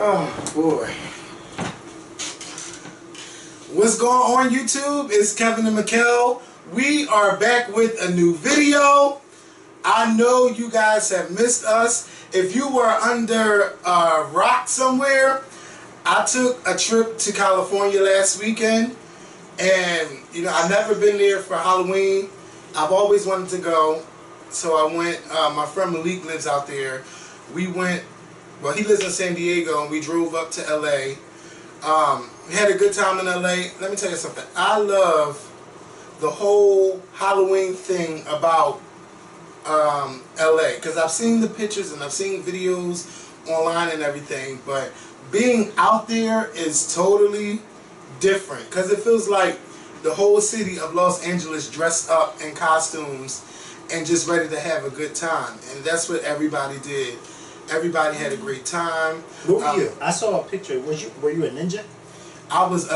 Oh boy. What's going on YouTube? It's Kevin and Mikkel. We are back with a new video. I know you guys have missed us. If you were under a rock somewhere, I took a trip to California last weekend. And you know, I've never been there for Halloween. I've always wanted to go. So I went, my friend Malik lives out there. We went, well, he lives in San Diego, and we drove up to LA. We had a good time in LA. Let me tell you something. I love the whole Halloween thing about LA, because I've seen the pictures and I've seen videos online and everything, but being out there is totally different, because it feels like the whole city of Los Angeles dressed up in costumes and just ready to have a good time, and that's what everybody did. Everybody had a great time. What were you? I saw a picture. Were you a ninja? I was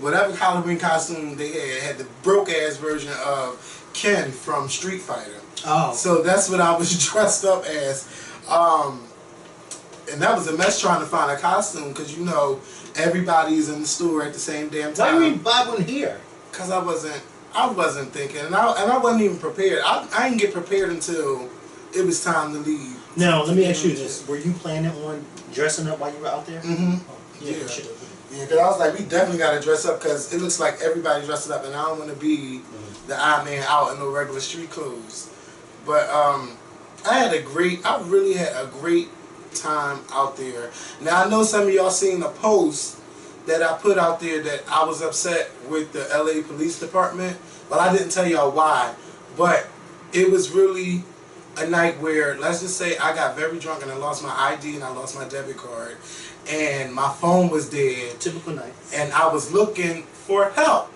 whatever Halloween costume they had the broke ass version of Ken from Street Fighter. Oh. So that's what I was dressed up as. And that was a mess trying to find a costume, because you know everybody's in the store at the same damn time. Why didn't you buy one here? Because I wasn't thinking, and I wasn't even prepared. I didn't get prepared until it was time to leave. Now let me ask you this: were you planning on dressing up while you were out there? Mm-hmm. Oh, yeah. Yeah, because I was like, we definitely got to dress up, because it looks like everybody dressing up, and I don't want to be the odd man out in no regular street clothes. But I really had a great time out there. Now I know some of y'all seen a post that I put out there that I was upset with the LA Police Department, but I didn't tell y'all why. But it was really a night where, let's just say, I got very drunk and I lost my ID and I lost my debit card, and my phone was dead. Typical night. And I was looking for help.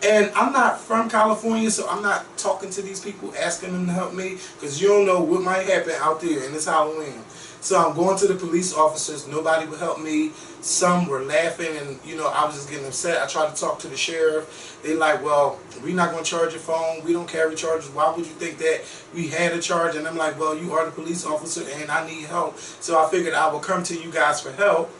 And I'm not from California, so I'm not talking to these people asking them to help me, because you don't know what might happen out there, and it's Halloween. So I'm going to the police officers. Nobody would help me. Some were laughing, and you know, I was just getting upset. I tried to talk to the sheriff. They like, well, we're not going to charge your phone. We don't carry charges. Why would you think that we had a charge? And I'm like, well, you are the police officer, and I need help. So I figured I would come to you guys for help.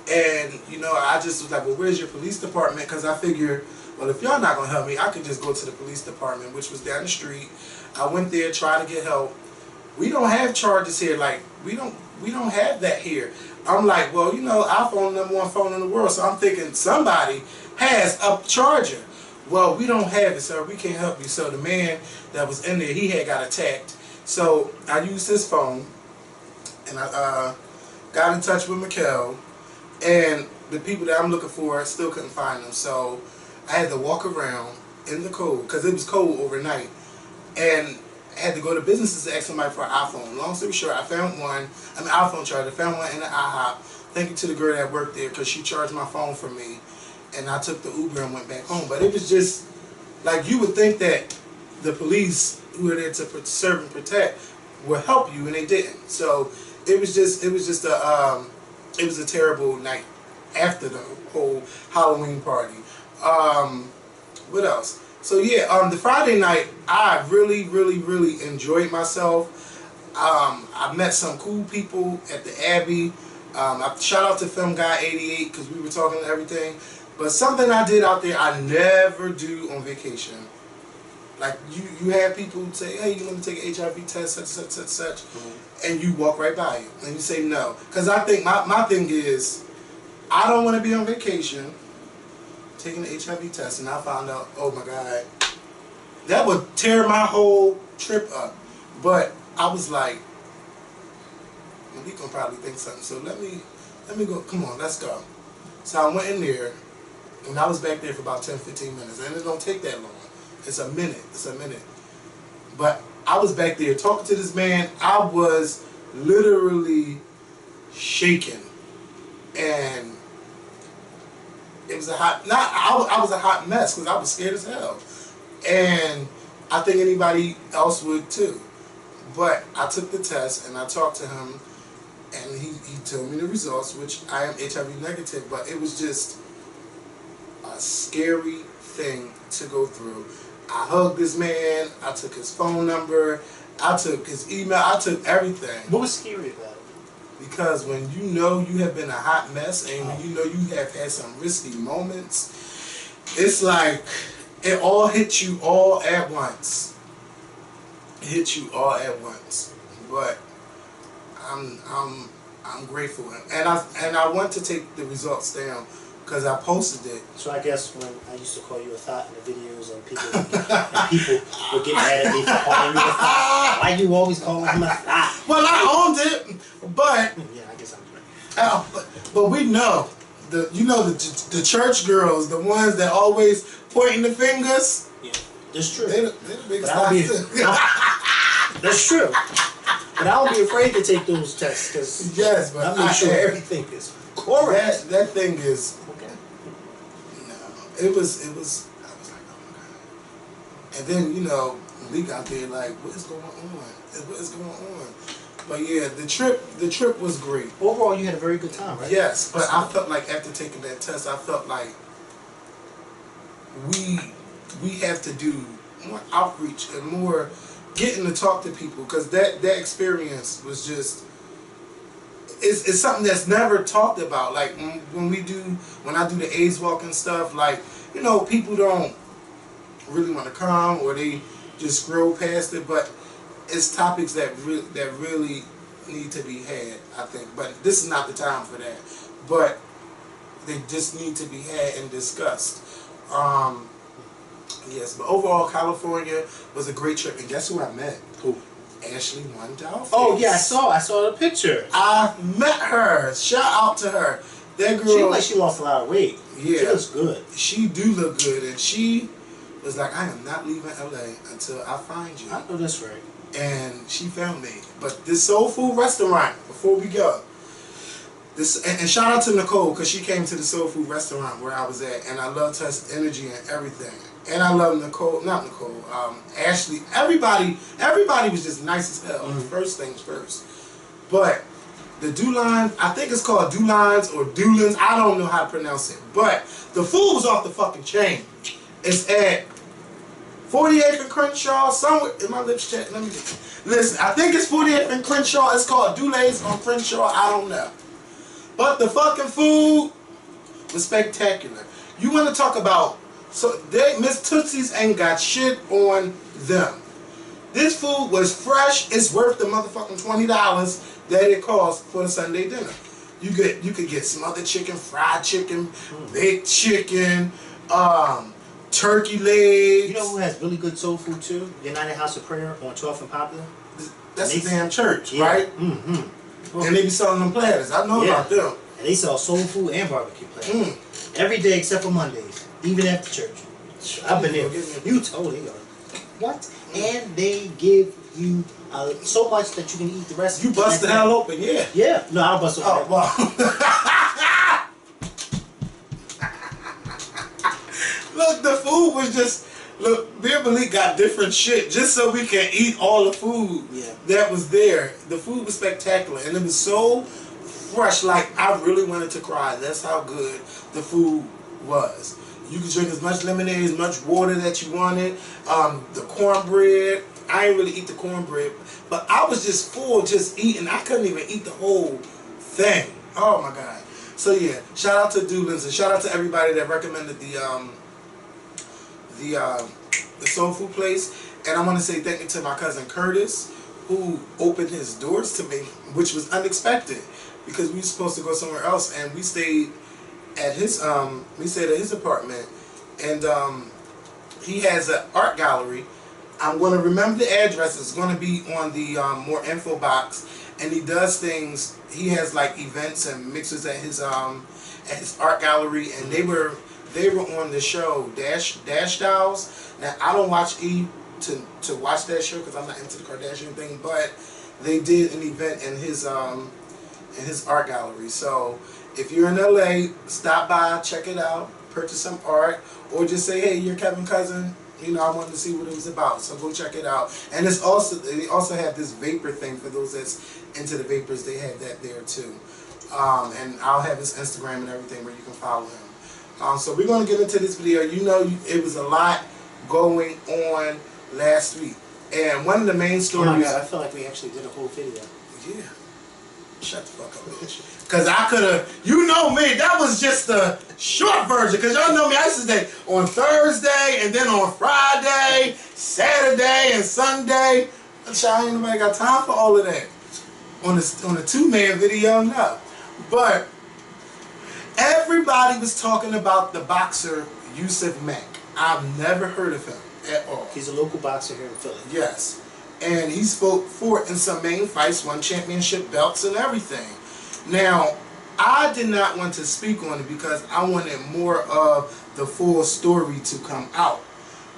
And you know, I just was like, well, where's your police department? Because I figured, well, if y'all not going to help me, I could just go to the police department, which was down the street. I went there, tried to get help. We don't have charges here. Like, we don't have that here. I'm like, well, you know, iPhone #1 phone in the world, so I'm thinking somebody has a charger. Well, we don't have it, sir. We can't help you. So the man that was in there, he had got attacked. So I used his phone, and I got in touch with Mikkel, and the people that I'm looking for, I still couldn't find them. So I had to walk around in the cold, because it was cold overnight, and I had to go to businesses to ask somebody for an iPhone. Long story short, I found one, iPhone charger. I found one in the IHOP. Thank you to the girl that worked there, because she charged my phone for me. And I took the Uber and went back home. But it was just, like, you would think that the police who are there to serve and protect would help you, and they didn't. So it was just a terrible night after the whole Halloween party. What else? So yeah, the Friday night, I really enjoyed myself. I met some cool people at the Abbey. Shout out to Film Guy 88, because we were talking and everything. But something I did out there I never do on vacation. Like, you have people say, hey, you want to take an HIV test, such, and you walk right by it, and you say no. Because I think, my thing is, I don't want to be on vacation taking the HIV test, and I found out, oh my God, that would tear my whole trip up. But I was like, well, we can probably think something, so let me go, come on, let's go. So I went in there, and I was back there for about 10-15 minutes, and it don't take that long. It's a minute. But I was back there talking to this man. I was literally shaking, and it was I was a hot mess, because I was scared as hell, and I think anybody else would too. But I took the test and I talked to him, and he told me the results, which I am HIV negative. But it was just a scary thing to go through. I hugged this man. I took his phone number. I took his email. I took everything. What was scary about it? Because when you know you have been a hot mess and when you know you have had some risky moments, it's like it all hits you all at once. It hits you all at once. But I'm grateful, and I want to take the results down because I posted it. So I guess when I used to call you a thought in the videos, and people would get mad at me for calling you a thought. Why you always calling him a thought? Well, I owned it, but yeah, I guess I'm right. but we know the church girls, the ones that always pointing the fingers. Yeah, that's true. They're the biggest thoughts. That's true. But I don't be afraid to take those tests because yes, but I make sure everything is correct. That thing is okay. No, it was. I was like, oh my god. And then Lee got there like, what is going on? What is going on? But yeah, the trip was great. Overall, you had a very good time, right? Yes, but I felt like after taking that test, I felt like we have to do more outreach and more getting to talk to people, because that experience was just it's something that's never talked about. Like when I do the AIDS walk and stuff, like people don't really want to come or they just scroll past it, but it's topics that really need to be had, I think. But this is not the time for that. But they just need to be had and discussed. Yes, but overall, California was a great trip. And guess who I met? Who? Ashley Wondell. Oh yeah, I saw the picture. I met her. Shout out to her. That girl. She looked like she lost a lot of weight. Yeah, she looks good. She do look good, and she was like, "I am not leaving LA until I find you." I know that's right. And she found me. But this soul food restaurant, before we go, and shout out to Nicole, because she came to the soul food restaurant where I was at, and I loved her energy and everything. And I love Ashley. Everybody was just nice as hell. First things first. But the Dulines, I think it's called Dulines or Dulins. I don't know how to pronounce it. But the food was off the fucking chain. It's at 48th and Crenshaw, somewhere. In my lips chat, let me listen. I think it's 48th and Crenshaw. It's called Dulays on Crenshaw. I don't know. But the fucking food was spectacular. You want to talk about... So Miss Tootsie's ain't got shit on them. This food was fresh. It's worth the motherfucking $20 that it cost for the Sunday dinner. You could get smothered chicken, fried chicken, baked chicken, turkey legs. You know who has really good soul food too? United House of Prayer on 12th and Popular. That's a damn church, right? Mm-hmm. And they be selling them platters. I know about them. And they sell soul food and barbecue platters. Every day except for Mondays. Even after church. I've been there. You totally are. What? And they give you so much that you can eat the rest of You bust the hell open, yeah. Yeah. No, I don't bust open. Oh, well. Look, the food was just... Look, me and Malik got different shit just so we can eat all the food that was there. The food was spectacular. And it was so fresh. Like, I really wanted to cry. That's how good the food was. You could drink as much lemonade, as much water that you wanted. The cornbread. I didn't really eat the cornbread, but I was just full just eating. I couldn't even eat the whole thing. Oh my God. So yeah, shout out to Doolins and shout out to everybody that recommended the soul food place. And I want to say thank you to my cousin Curtis, who opened his doors to me, which was unexpected because we were supposed to go somewhere else, and we stayed at his apartment, and he has an art gallery. I'm going to remember the address. It's going to be on the more info box, and he does things. He has like events and mixes at his art gallery, and they were on the show Dash Dolls. Now I don't watch to watch that show because I'm not into the Kardashian thing, but they did an event in his art gallery. So if you're in LA, stop by, check it out, purchase some art, or just say, hey, you're Kevin Cousin. I wanted to see what it was about, so go check it out. And they also have this vapor thing for those that's into the vapors. They have that there too. And I'll have his Instagram and everything where you can follow him. So we're going to get into this video. It was a lot going on last week. And one of the main stories... Oh my God, I feel like we actually did a whole video. Yeah. Shut the fuck up, bitch. Because I could have, you know me, that was just the short version. Because y'all know me, I used to say on Thursday, and then on Friday, Saturday, and Sunday. Child, ain't nobody got time for all of that. On a two-man video, no. But everybody was talking about the boxer, Yusef Mack. I've never heard of him at all. He's a local boxer here in Philly. Yes. And he's fought in some main fights, won championship belts and everything. Now, I did not want to speak on it because I wanted more of the full story to come out.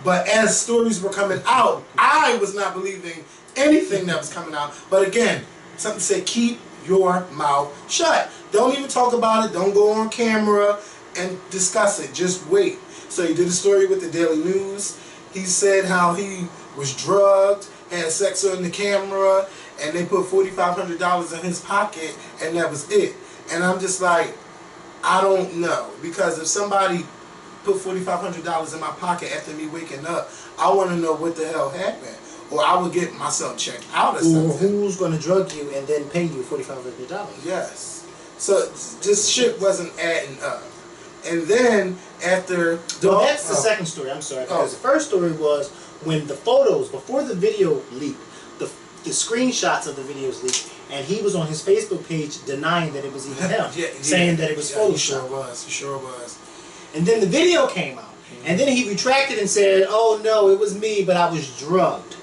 But as stories were coming out, I was not believing anything that was coming out. But again, something said, keep your mouth shut. Don't even talk about it. Don't go on camera and discuss it. Just wait. So he did a story with the Daily News. He said how he was drugged, had sex on the camera, and they put $4,500 in his pocket, and that was it. And I'm just like, I don't know. Because if somebody put $4,500 in my pocket after me waking up, I want to know what the hell happened. Or I would get myself checked out or something. Or who's going to drug you and then pay you $4,500? Yes. So this shit wasn't adding up. And then after... Well, that's the second story. I'm sorry. Because the first story was when the photos, before the video leaked, the screenshots of the videos leaked, and he was on his Facebook page denying that it was even him, saying that it was Photoshop. He sure was. He sure was. And then the video came out, and then he retracted and said, "Oh no, it was me, but I was drugged."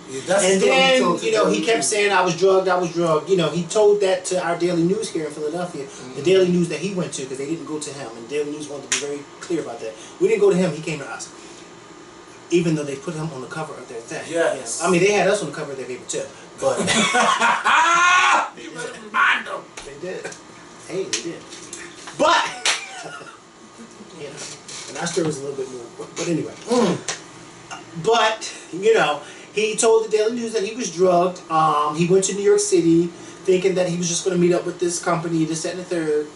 Yeah, that's and the then he he kept saying, "I was drugged, I was drugged." You know, he told that to our Daily News here in Philadelphia, the Daily News that he went to, because they didn't go to him, and Daily News wanted to be very clear about that. We didn't go to him; he came to us. Even though they put him on the cover of their thing. Yes. I mean, they had us on the cover of their paper too. But you better remind them. They did. Hey, they did. But you know, and our story was a little bit more. But anyway. But you know, he told the Daily News that he was drugged. He went to New York City thinking that he was just going to meet up with this company, this, that, and the third.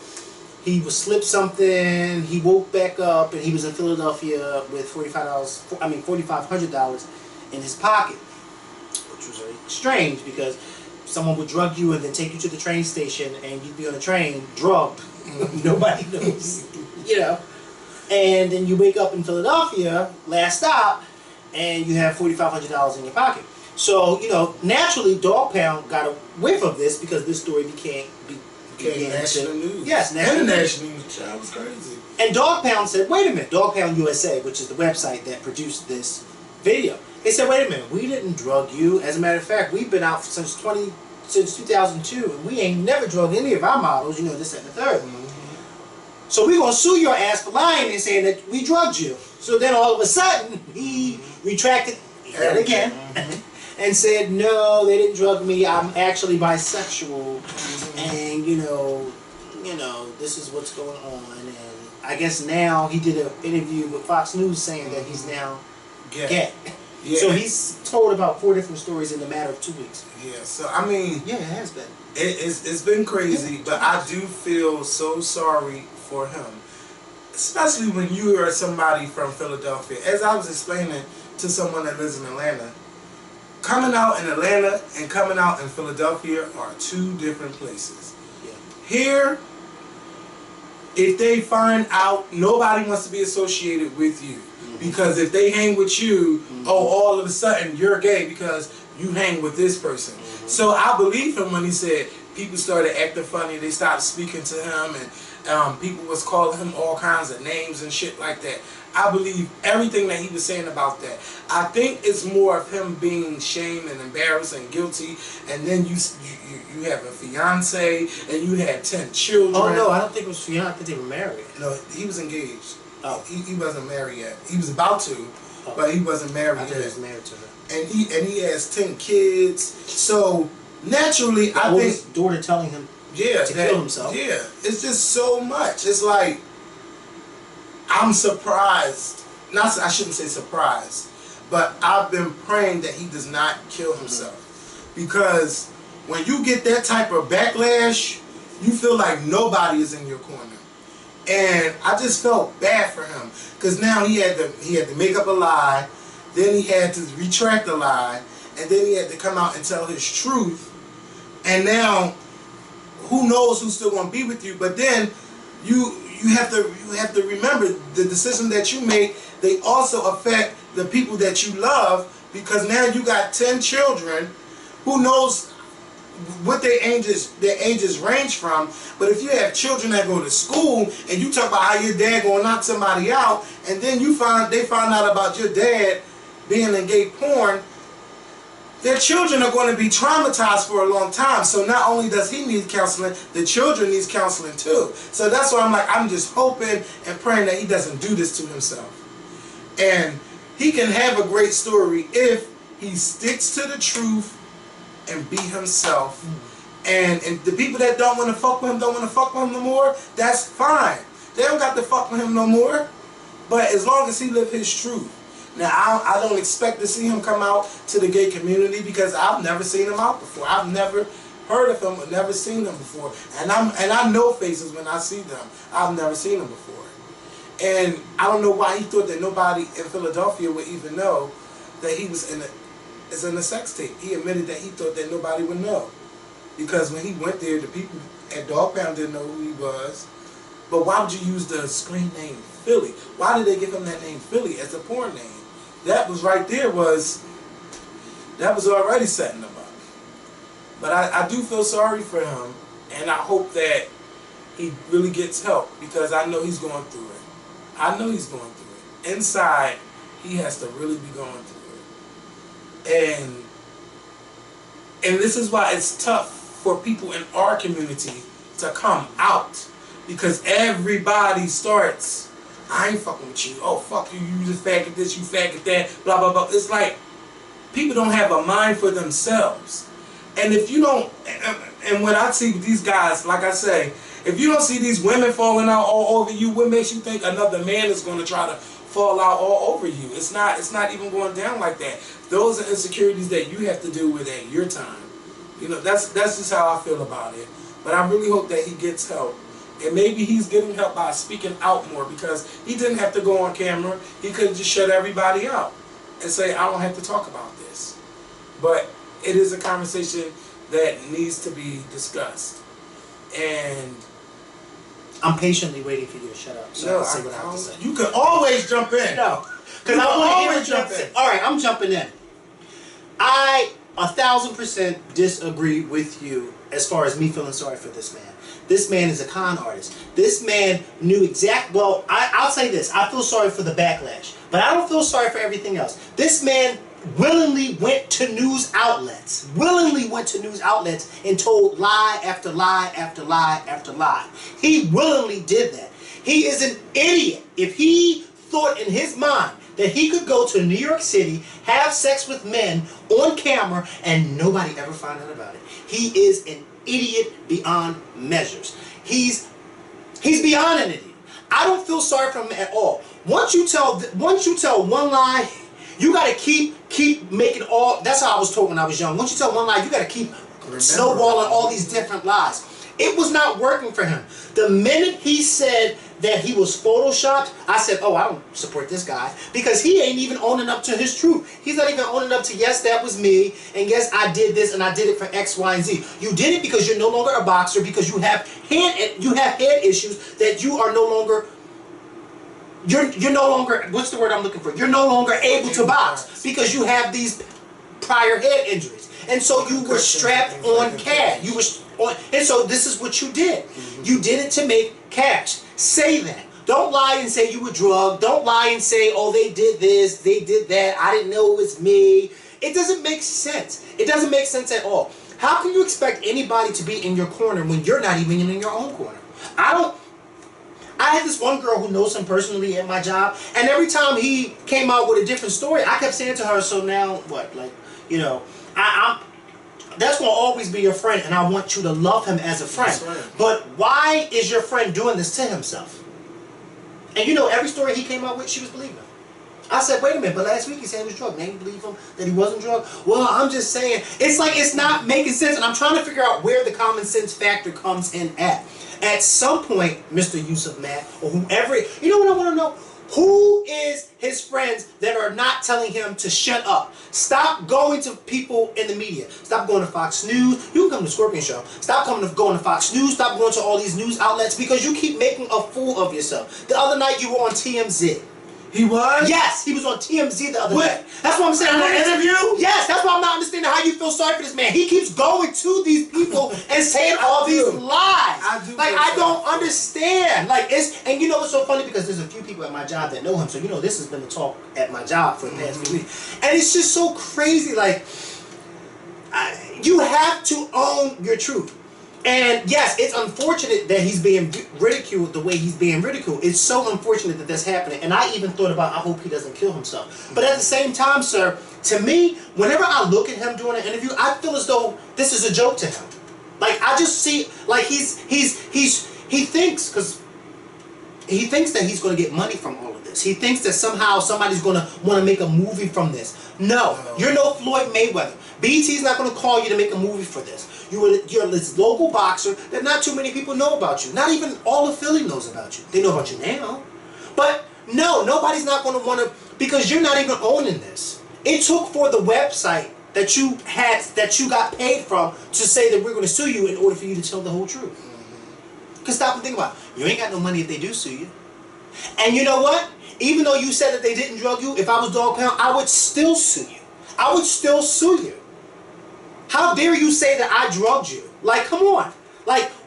He was slipped something. He woke back up, and he was in Philadelphia with $4,500 in his pocket, which was very strange because someone would drug you and then take you to the train station, and you'd be on a train drugged. Nobody knows, you know. And then you wake up in Philadelphia, last stop, and you have $4,500 in your pocket. So you know, naturally, Dog Pound got a whiff of this because this story became national news. Yes, national news. That was crazy. And Dog Pound said, "Wait a minute." Dog Pound USA, which is the website that produced this video, they said, "Wait a minute. We didn't drug you. As a matter of fact, we've been out since 2002, and we ain't never drugged any of our models. You know, this, that, and the third. So we're gonna sue your ass for lying and saying that we drugged you." So then all of a sudden he retracted that again. And said, "No, they didn't drug me. I'm actually bisexual, and you know, this is what's going on." And I guess now he did an interview with Fox News saying that he's now gay. Yeah. So he's told about 4 different stories in a matter of 2 weeks. Yeah. So I mean, yeah, it has been. It's been crazy, but I do feel so sorry for him, especially when you are somebody from Philadelphia. As I was explaining to someone that lives in Atlanta. Coming out in Atlanta and coming out in Philadelphia are 2 different places. Yeah. Here, if they find out, nobody wants to be associated with you. Because if they hang with you, all of a sudden you're gay because you hang with this person. So I believe him when he said people started acting funny. They started speaking to him and people was calling him all kinds of names and shit like that. I believe everything that he was saying about that. I think it's more of him being shamed and embarrassed and guilty, and then you have a fiance and you had 10 children. Oh no, I don't think it was fiance. I think they were married. No, he was engaged. Oh, he wasn't married yet. He was about to, but he wasn't married yet. He was married to her. And he has 10 kids. So naturally, I think his daughter telling him to kill himself. Yeah, it's just so much. It's like, I'm surprised. I shouldn't say surprised, but I've been praying that he does not kill himself. Because when you get that type of backlash, you feel like nobody is in your corner. And I just felt bad for him. Because now he had to make up a lie, then he had to retract the lie, and then he had to come out and tell his truth. And now who knows who's still going to be with you. But then you have to remember the decision that you make. They also affect the people that you love, because now you got 10 children. Who knows what their ages range from? But if you have children that go to school and you talk about how your dad gonna knock somebody out, and then they find out about your dad being in gay porn, their children are going to be traumatized for a long time. So not only does he need counseling, the children needs counseling too. So that's why I'm like, I'm just hoping and praying that he doesn't do this to himself. And he can have a great story if he sticks to the truth and be himself. And the people that don't want to fuck with him don't want to fuck with him no more, that's fine. They don't got to fuck with him no more. But as long as he live his truth. Now, I don't expect to see him come out to the gay community, because I've never seen him out before. I've never heard of him or never seen them before. And I know faces when I see them. I've never seen them before. And I don't know why he thought that nobody in Philadelphia would even know that he was in a sex tape. He admitted that he thought that nobody would know. Because when he went there, the people at Dog Pound didn't know who he was. But why would you use the screen name Philly? Why did they give him that name Philly as a porn name? That was right there that was already setting him up. But I do feel sorry for him, and I hope that he really gets help, because I know he's going through it. I know he's going through it. Inside, he has to really be going through it. And this is why it's tough for people in our community to come out, because everybody starts, I ain't fucking with you. Oh, fuck you. You just faggot this, you faggot that, blah, blah, blah. It's like people don't have a mind for themselves. And if you don't, and when I see these guys, like I say, if you don't see these women falling out all over you, what makes you think another man is going to try to fall out all over you? It's not even going down like that. Those are insecurities that you have to deal with at your time. You know, that's just how I feel about it. But I really hope that he gets help. And maybe he's getting help by speaking out more, because he didn't have to go on camera. He could just shut everybody out and say, I don't have to talk about this. But it is a conversation that needs to be discussed. And I'm patiently waiting for you to shut up so I can say what I have to say. You can always jump in. No, because I want to jump in. All right, I'm jumping in. I 1000% disagree with you as far as me feeling sorry for this man. This man is a con artist. This man knew well, I'll say this. I feel sorry for the backlash, but I don't feel sorry for everything else. This man willingly went to news outlets, and told lie after lie after lie after lie. He willingly did that. He is an idiot if he thought in his mind that he could go to New York City, have sex with men on camera, and nobody ever found out about it. He is an idiot beyond measures. He's beyond an idiot. I don't feel sorry for him at all. Once you tell one lie, you gotta keep making all. That's how I was told when I was young. Once you tell one lie, you gotta keep snowballing all these different lies. It was not working for him. The minute he said that he was photoshopped, I said, oh, I don't support this guy, because he ain't even owning up to his truth. He's not even owning up to, yes, that was me, and yes, I did this, and I did it for X, Y, and Z. You did it because you're no longer a boxer, because you have head issues that you are no longer. You're no longer, what's the word I'm looking for? You're no longer able to box because you have these prior head injuries. And so you were strapped on cash. And so this is what you did. You did it to make cash. Say that. Don't lie and say you were drugged. Don't lie and say, oh, they did this, they did that, I didn't know it was me. It doesn't make sense. It doesn't make sense at all. How can you expect anybody to be in your corner when you're not even in your own corner? I had this one girl who knows him personally at my job, and every time he came out with a different story, I kept saying to her, so now what? Like, you know, that's going to always be your friend, and I want you to love him as a friend. Right. But why is your friend doing this to himself? And you know, every story he came out with, she was believing him. I said, wait a minute, but last week he said he was drugged. Now you believe him that he wasn't drugged? Well, I'm just saying, it's like it's not making sense, and I'm trying to figure out where the common sense factor comes in at. At some point, Mr. Yusef Mack, or whoever, you know what I want to know? Who is his friends that are not telling him to shut up? Stop going to people in the media. Stop going to Fox News. You can come to Scorpion Show. Stop going to Fox News. Stop going to all these news outlets because you keep making a fool of yourself. The other night you were on TMZ. He was? Yes, he was on TMZ the other night. That's what I'm saying. In an interview? Yes, that's why I'm not understanding how you feel sorry for this man. He keeps going to these people and saying all these lies. I don't understand. And you know what's so funny? Because there's a few people at my job that know him, so you know this has been the talk at my job for the past few weeks. And it's just so crazy. You have to own your truth. And yes, it's unfortunate that he's being ridiculed the way he's being ridiculed. It's so unfortunate that that's happening. And I even thought about, I hope he doesn't kill himself. But at the same time, sir, to me, whenever I look at him during an interview, I feel as though this is a joke to him. I just see, he thinks that he's going to get money from all of this. He thinks that somehow somebody's going to want to make a movie from this. No, you're no Floyd Mayweather. BET's not going to call you to make a movie for this. You're this local boxer that not too many people know about you. Not even all of Philly knows about you. They know about you now. But no, nobody's not going to want to, because you're not even owning this. It took for the website that you got paid from to say that we're going to sue you in order for you to tell the whole truth. Because stop and think about it. You ain't got no money if they do sue you. And you know what? Even though you said that they didn't drug you, if I was Dog Pound, I would still sue you. I would still sue you. How dare you say that I drugged you? Come on.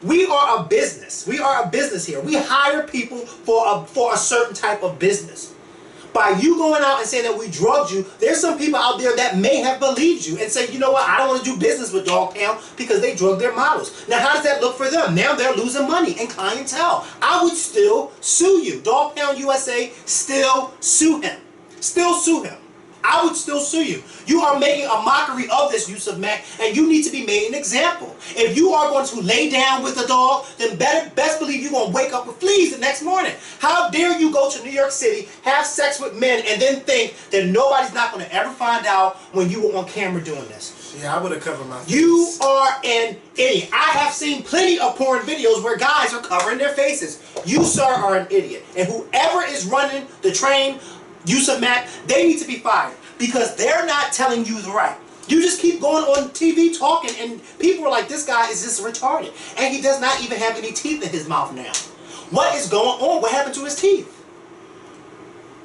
We are a business. We are a business here. We hire people for a certain type of business. By you going out and saying that we drugged you, there's some people out there that may have believed you and say, you know what, I don't want to do business with Dog Pound because they drugged their models. Now, how does that look for them? Now they're losing money and clientele. I would still sue you. Dog Pound USA, still sue him. Still sue him. I would still sue you. You are making a mockery of this, Yusef Mack, and you need to be made an example. If you are going to lay down with a dog, then best believe you're going to wake up with fleas the next morning. How dare you go to New York City, have sex with men, and then think that nobody's not going to ever find out when you were on camera doing this? Yeah, I would have covered my face. You are an idiot. I have seen plenty of porn videos where guys are covering their faces. You, sir, are an idiot. And whoever is running the train, Yusef Mack, they need to be fired because they're not telling you the right. You just keep going on TV talking and people are like, this guy is just retarded. And he does not even have any teeth in his mouth now. What is going on? What happened to his teeth?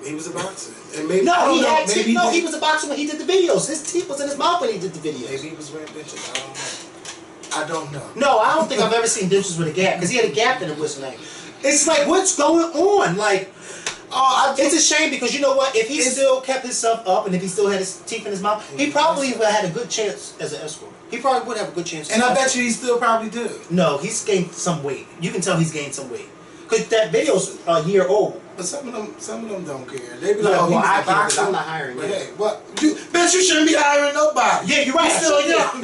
He was a boxer. And maybe, no, he had teeth. No, he was a boxer when he did the videos. His teeth was in his mouth when he did the videos. Maybe he was wearing dentures. I don't know. No, I don't think I've ever seen dentures with a gap because he had a gap in it. What's name? It's like, what's going on? It's a shame because you know what? If he still kept himself up and if he still had his teeth in his mouth, he probably would have had a good chance as an escort. He probably would have a good chance. And I bet you he still probably do. No, he's gained some weight. You can tell he's gained some weight. Because that video's a year old. But some of them don't care. They be no, like, oh, well, he's a boxer. I'm not hiring you. Hey, what? Bitch, you shouldn't be hiring nobody. Yeah, you're right. You're still young.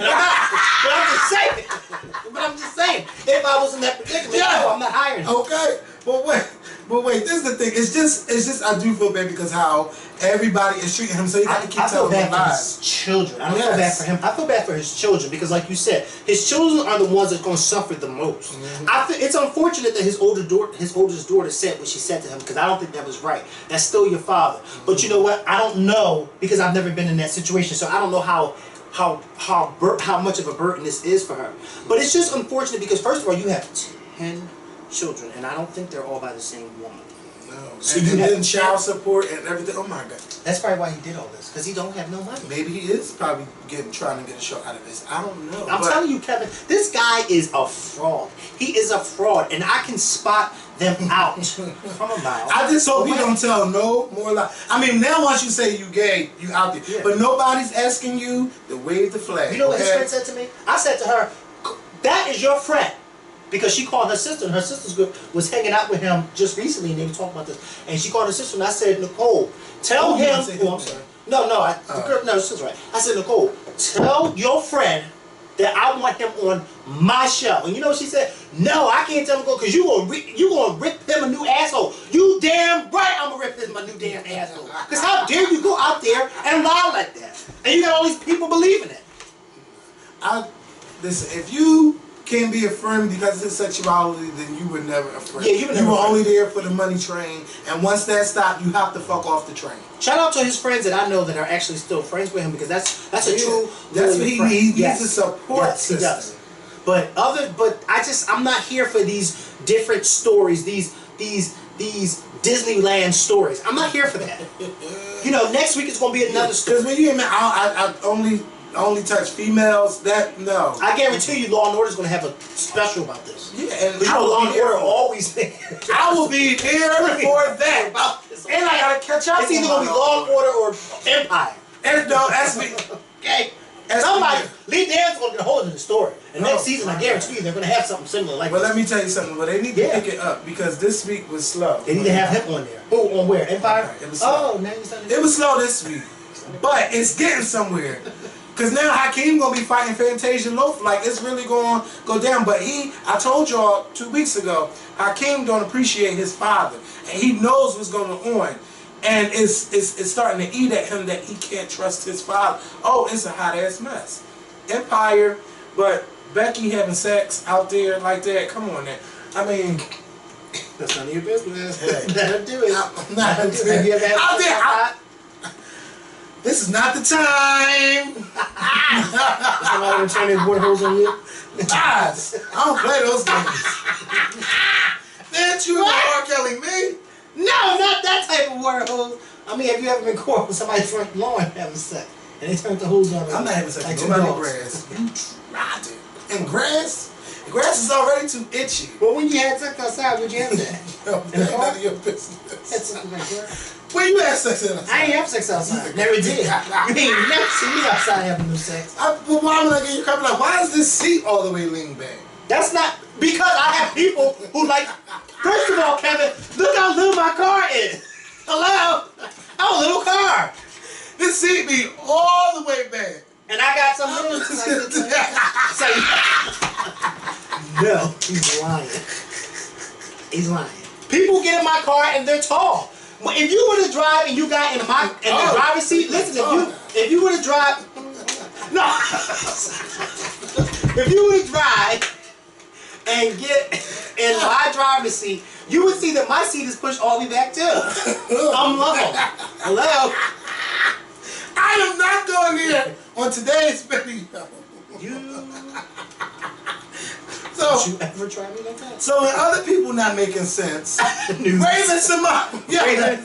But I'm just saying. If I was in that predicament, no, I'm not hiring you. Okay. But wait, this is the thing. It's just I do feel bad because how everybody is treating him, so you got to keep telling him lies. His children. I don't feel bad for him. I feel bad for his children because, like you said, his children are the ones that's going to suffer the most. I feel it's unfortunate that his oldest daughter said what she said to him because I don't think that was right. That's still your father. But you know what? I don't know because I've never been in that situation, so I don't know how much of a burden this is for her. But it's just unfortunate because first of all, you have 10 children, and I don't think they're all by the same woman. No. So and then child support and everything. Oh my God. That's probably why he did all this, because he don't have no money. Maybe he is probably trying to get a show out of this. I don't know. I'm telling you, Kevin, this guy is a fraud. He is a fraud, and I can spot them out from a mile. I just hope he don't tell no more lies. I mean, now once you say you gay, you out there. Yeah. But nobody's asking you to wave the flag. You know what his friend said to me? I said to her, that is your friend. Because she called her sister, and her sister's group was hanging out with him just recently, and they were talking about this. And she called her sister, and I said, Nicole, tell him. Oh, I'm sorry. No, the girl, no, she's right. I said, Nicole, tell your friend that I want him on my show. And you know what she said? No, I can't tell him to go because you gonna rip him a new asshole. You damn right I'm gonna rip him a new damn asshole. Because how dare you go out there and lie like that? And you got all these people believing it. Listen, if you can't be a friend because of his sexuality, then you were never a friend. Yeah, you were only there for the money train, and once that stopped, you have to fuck off the train. Shout out to his friends that I know that are actually still friends with him, because that's a true. That's what he needs. He yes. needs a support system. He does. But I'm not here for these different stories, these Disneyland stories. I'm not here for that. You know, next week it's gonna be another story. Because when you I only touch females. No. I guarantee you, Law and Order is gonna have a special about this. Yeah, and you know, Law and Order always. I will be here for that. About this. And I gotta catch up. It's either gonna be Law and Order or Empire. And no, that's me. Okay. Somebody, Lee Dan's gonna get a hold of the story. And next season, I guarantee you, they're gonna have something similar like this. But let me tell you something. Well, they need to pick it up because this week was slow. They need to have him on there. Who on where? Empire? It was slow. Oh, now you started. It was slow this week, but it's getting somewhere. Cause now Hakeem gonna be fighting Fantasia Loaf, like it's really gonna go down. But I told y'all 2 weeks ago, Hakeem don't appreciate his father, and he knows what's going on, and it's starting to eat at him that he can't trust his father. Oh, it's a hot ass mess. Empire, but Becky having sex out there like that. Come on, now. I mean, that's none of your business. That'll do it. I'm not gonna do it. Out there. This is not the time. Somebody turn his water hose on you? Guys, I don't play those games. Didn't you R. Kelly me? No, not that type of water hose. I mean, have you ever been caught with somebody's front lawn having sex and they turned the hose on? I'm not having sex with nobody in grass. You tried it. In grass? The grass is already too itchy. Well, when you had sex outside, would you have that? None of your business. Had sex with my girl. When you had sex outside? I ain't have sex outside. Never did. You ain't never seen me outside having no sex. Well, why would I get you coming like, why is this seat all the way leaned back? That's not because I have people who like. First of all, Kevin, look how little my car is. Hello, I'm a little car. This seat be all the way back. And I got some little. No, he's lying. He's lying. People get in my car and they're tall. But if you were to drive and you got in the driver's seat, listen, if you were to drive, no, if you were to drive and get in my driver's seat, you would see that my seat is pushed all the way back too. I'm level. Hello. I am not going there on today's video. So, did you ever try me like that? So when other people not making sense, Raven-Symone. Yeah.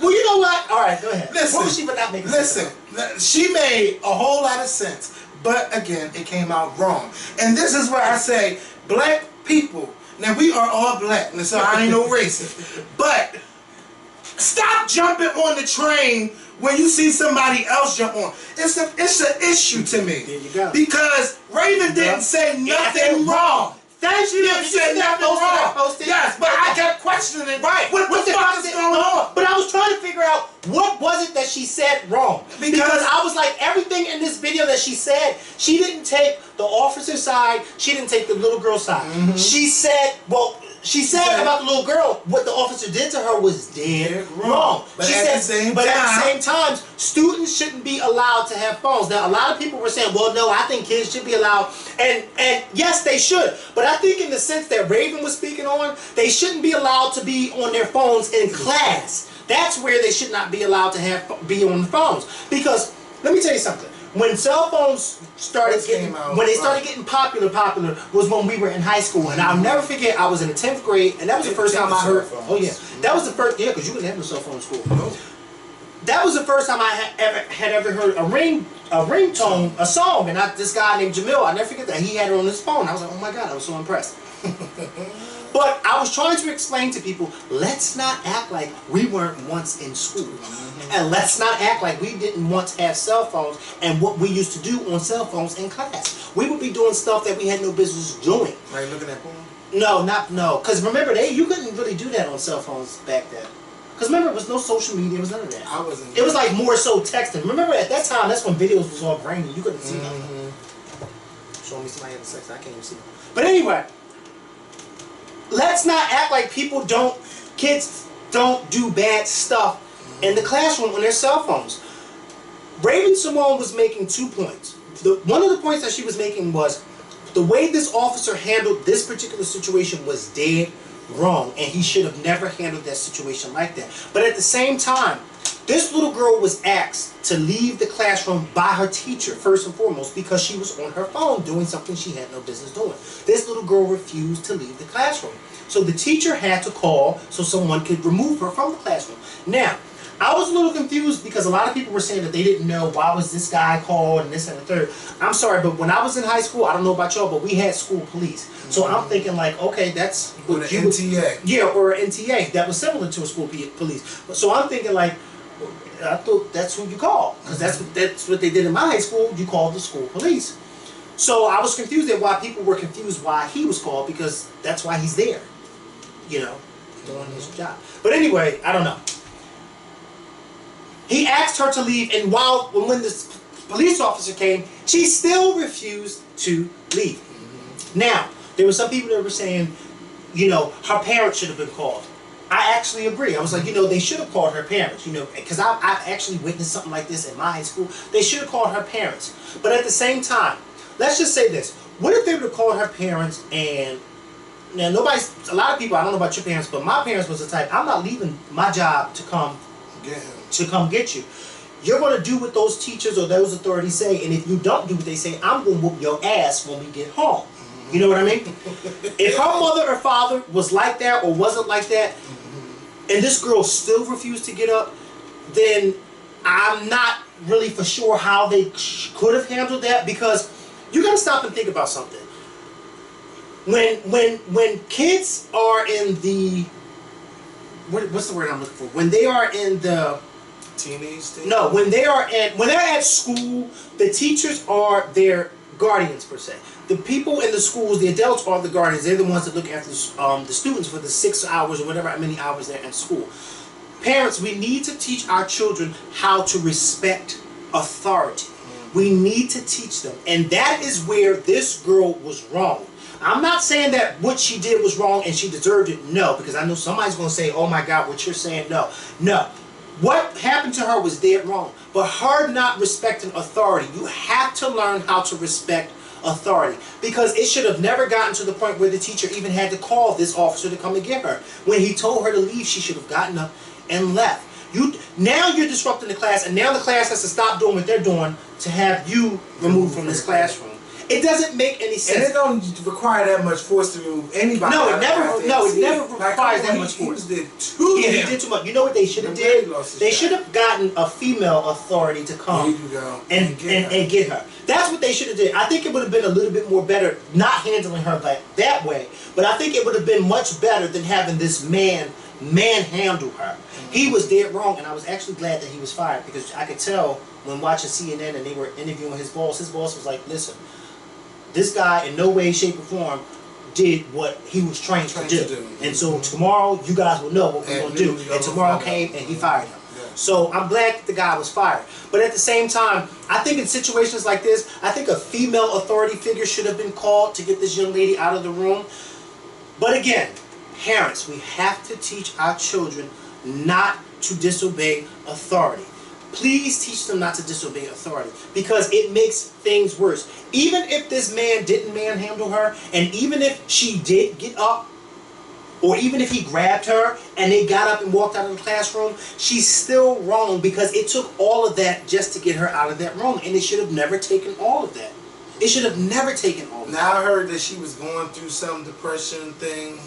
Well, you know what? All right, go ahead. Listen, what was she for not making sense? Listen, she made a whole lot of sense, but again, it came out wrong. And this is where I say, black people. Now we are all black, and so I ain't no racist. But stop jumping on the train when you see somebody else jump on. It's an issue to me. There you go. Because Raven didn't say nothing wrong. Thank you. Didn't say nothing wrong. Yes, but I kept questioning. Right. What the fuck is going on? But I was trying to figure out what was it that she said wrong. Because I was like, everything in this video that she said, she didn't take the officer's side. She didn't take the little girl's side. Mm-hmm. She said, she said about the little girl, what the officer did to her was dead wrong. But at the same time, students shouldn't be allowed to have phones. Now, a lot of people were saying, well, no, I think kids should be allowed. And yes, they should. But I think in the sense that Raven was speaking on, they shouldn't be allowed to be on their phones in class. That's where they should not be allowed to be on the phones. Because, let me tell you something. When cell phones started getting popular was when we were in high school. And I'll never forget, I was in the 10th grade, and that was the first time I heard, that was the first, because you wouldn't have no cell phone in school. No. That was the first time I had ever heard a ringtone, a song, and this guy named Jamil, I'll never forget that, he had it on his phone. I was like, oh my God, I was so impressed. But I was trying to explain to people, let's not act like we weren't once in school. Mm-hmm. And let's not act like we didn't once have cell phones and what we used to do on cell phones in class. We would be doing stuff that we had no business doing. Like looking at porn? No. Because remember, you couldn't really do that on cell phones back then. Because remember, it was no social media, it was none of that. It was like more so texting. Remember, at that time, that's when videos was all grainy. You couldn't see nothing. Show me somebody having sex, I can't even see. But anyway, let's not act like kids don't do bad stuff in the classroom on their cell phones. Raven-Symone was making 2 points. One of the points that she was making was, The way this officer handled this particular situation was dead wrong, and he should have never handled that situation like that. But at the same time, this little girl was asked to leave the classroom by her teacher, first and foremost, because she was on her phone doing something she had no business doing. This little girl refused to leave the classroom. So the teacher had to call so someone could remove her from the classroom. Now, I was a little confused because a lot of people were saying that they didn't know why was this guy called and this and the third. I'm sorry, but when I was in high school, I don't know about y'all, but we had school police. So I'm thinking like, okay, that's what you NTA. Yeah, or an NTA that was similar to a school police. So I'm thinking like, I thought that's who you call, because that's what they did in my high school. You called the school police. So I was confused at why people were confused why he was called, because that's why he's there, you know, doing his job. But anyway, I don't know. He asked her to leave, and when this police officer came, she still refused to leave. Now, there were some people that were saying, you know, her parents should have been called. I actually agree. I was like, you know, they should have called her parents, you know, because I actually witnessed something like this in my high school. They should have called her parents. But at the same time, let's just say this. What if they would have called her parents and, now a lot of people, I don't know about your parents, but my parents was the type, I'm not leaving my job to come get you. You're going to do what those teachers or those authorities say, and if you don't do what they say, I'm going to whoop your ass when we get home. You know what I mean? If her mother or father was like that or wasn't like that, and this girl still refused to get up, then I'm not really for sure how they could have handled that, because you got to stop and think about something. When kids are in the, what's the word I'm looking for? When they are in the teenage stage? No, when they're at school, the teachers are their guardians per se. The people in the schools, the adults are the guardians. They're the ones that look after the students for the 6 hours or whatever many hours they're in school. Parents, we need to teach our children how to respect authority. We need to teach them. And that is where this girl was wrong. I'm not saying that what she did was wrong and she deserved it. No, because I know somebody's going to say, oh my God, what you're saying, no. No. What happened to her was dead wrong. But her not respecting authority, you have to learn how to respect authority, because it should have never gotten to the point where the teacher even had to call this officer to come and get her. When he told her to leave, she should have gotten up and left. Now you're disrupting the class, and now the class has to stop doing what they're doing to have you removed from this classroom. It doesn't make any sense. And it don't require that much force to remove anybody. No, it never requires that much force. He did too he did too much. You know what they should have did? They should have gotten a female authority to come and get her. That's what they should have did. I think it would have been a little bit more better not handling her that way, but I think it would have been much better than having this man manhandle her. He was dead wrong, and I was actually glad that he was fired, because I could tell when watching CNN and they were interviewing his boss was like, listen, this guy in no way, shape, or form did what he was trained to do. And so tomorrow, you guys will know what we're going to do. And tomorrow came and he fired him. So I'm glad that the guy was fired. But at the same time, I think in situations like this, I think a female authority figure should have been called to get this young lady out of the room. But again, parents, we have to teach our children not to disobey authority. Please teach them not to disobey authority, because it makes things worse. Even if this man didn't manhandle her, and even if she did get up, or even if he grabbed her and they got up and walked out of the classroom, she's still wrong, because it took all of that just to get her out of that room, and it should have never taken all of that. It should have never taken all of that. Now I heard that she was going through some depression thing.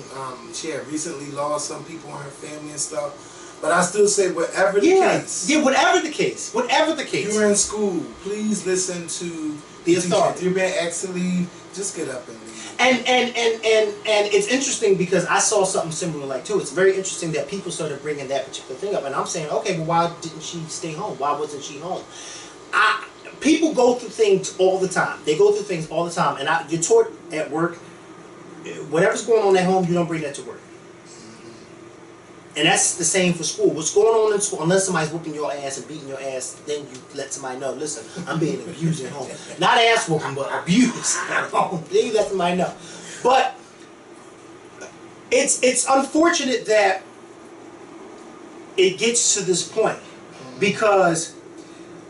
She had recently lost some people in her family and stuff. But I still say whatever the case. Yeah, whatever the case. Whatever the case. You're in school. Please listen to the authority. If you're being asked to leave, just get up and leave. And it's interesting, because I saw something similar like too. It's very interesting that people started bringing that particular thing up, and I'm saying, okay, well, why didn't she stay home? Why wasn't she home? People go through things all the time. They go through things all the time, and you're taught at work, whatever's going on at home, you don't bring that to work. And that's the same for school. What's going on in school, unless somebody's whooping your ass and beating your ass, then you let somebody know, listen, I'm being abused at home. Not ass whooping, but abused at home. Then you let somebody know. But it's unfortunate that it gets to this point, because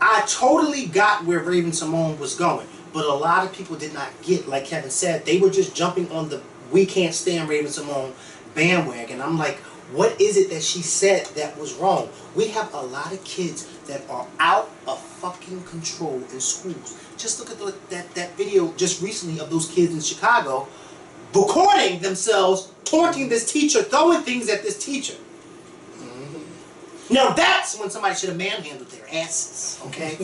I totally got where Raven-Symone was going. But a lot of people did not get, like Kevin said, they were just jumping on the "we can't stand Raven-Symoné" bandwagon. I'm like, what is it that she said that was wrong? We have a lot of kids that are out of fucking control in schools. Just look at that video just recently of those kids in Chicago recording themselves, taunting this teacher, throwing things at this teacher. Now that's when somebody should have manhandled their asses, okay?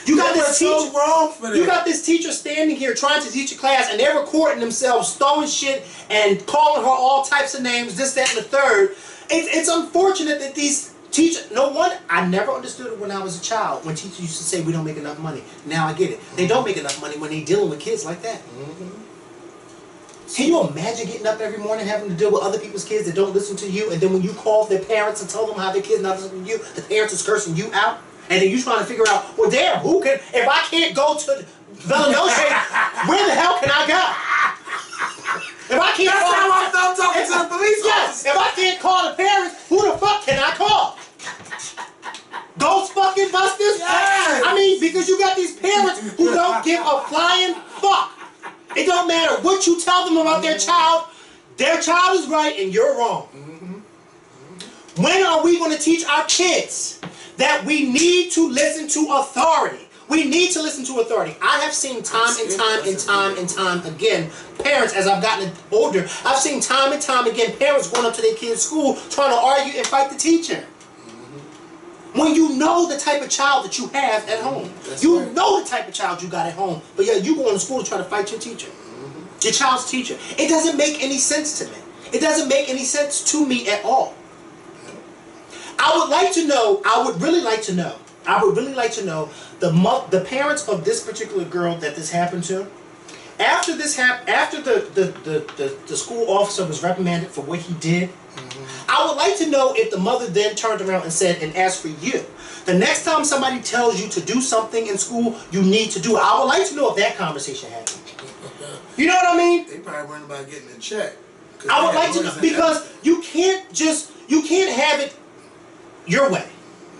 You got this teacher, so wrong for that. You got this teacher standing here trying to teach a class, and they're recording themselves, throwing shit and calling her all types of names, this, that, and the third. It's unfortunate that these teachers, no one, I never understood it when I was a child, when teachers used to say we don't make enough money. Now I get it. They don't make enough money when they're dealing with kids like that. Can you imagine getting up every morning having to deal with other people's kids that don't listen to you, and then when you call their parents and tell them how their kids not listening to you, the parents is cursing you out? And then you trying to figure out, well, damn, who can, if I can't go to Villanova, where the hell can I go? If I can't That's how I felt talking to the police officers. If I can't call the parents, who the fuck can I call? Ghost fucking busters? Yes. I mean, because you got these parents who don't give a flying fuck. It don't matter what you tell them about their child is right and you're wrong. When are we going to teach our kids that we need to listen to authority? We need to listen to authority. I have seen time and time again, parents, as I've gotten older, I've seen time and time again, parents going up to their kids' school trying to argue and fight the teacher. When you know the type of child that you have at home. You know the type of child you got at home, but yeah, you go to school to try to fight your teacher. Your child's teacher. It doesn't make any sense to me. It doesn't make any sense to me at all. I would like to know, I would really like to know the parents of this particular girl that this happened to. After this happened, after the school officer was reprimanded for what he did, I would like to know if the mother then turned around and said, and asked for you. The next time somebody tells you to do something in school, you need to do it. I would like to know if that conversation happened. You know what I mean? They probably weren't about getting a check. I would like to know, because you can't have it your way.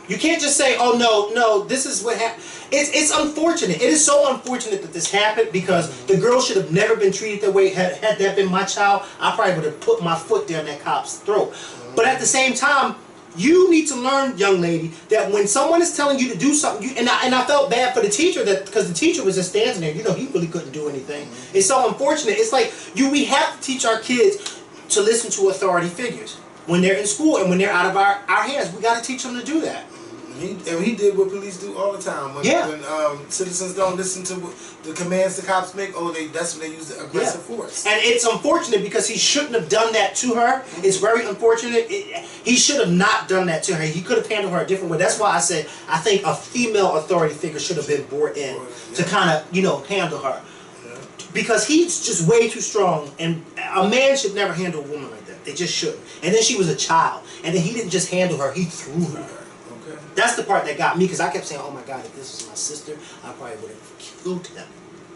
You can't just say, oh no, this is what happened. It's unfortunate. It is so unfortunate that this happened, because the girl should have never been treated that way. Had that been my child, I probably would have put my foot down that cop's throat. But at the same time, you need to learn, young lady, that when someone is telling you to do something, and I felt bad for the teacher, that because the teacher was just standing there, you know, he really couldn't do anything. It's so unfortunate. It's like we have to teach our kids to listen to authority figures when they're in school and when they're out of our hands. We got to teach them to do that. And he did what police do all the time. When citizens don't listen to the commands the cops make, that's when they use the aggressive force. And it's unfortunate because he shouldn't have done that to her. It's very unfortunate. He should have not done that to her. He could have handled her a different way. That's why I said I think a female authority figure should have been brought in to kind of, handle her. Because he's just way too strong, and a man should never handle a woman like that. They just shouldn't. And then she was a child, and then he didn't just handle her, he threw her. That's the part that got me, because I kept saying, oh my God, if this was my sister, I probably would have killed him.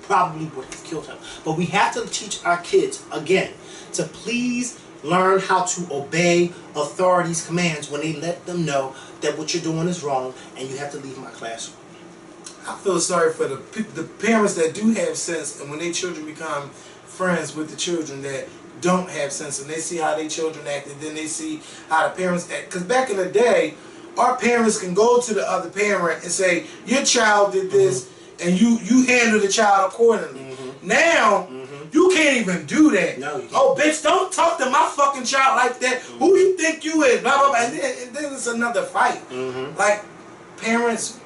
Probably would have killed him. But we have to teach our kids, again, to please learn how to obey authorities' commands when they let them know that what you're doing is wrong and you have to leave my classroom. I feel sorry for the parents that do have sense, and when their children become friends with the children that don't have sense, and they see how their children act, and then they see how the parents act. Because back in the day, our parents can go to the other parent and say, your child did this, and you handle the child accordingly. Now, you can't even do that. No, you can't. Oh, bitch, don't talk to my fucking child like that. Who you think you is? Blah, blah, blah. And then it's another fight. Like, parents,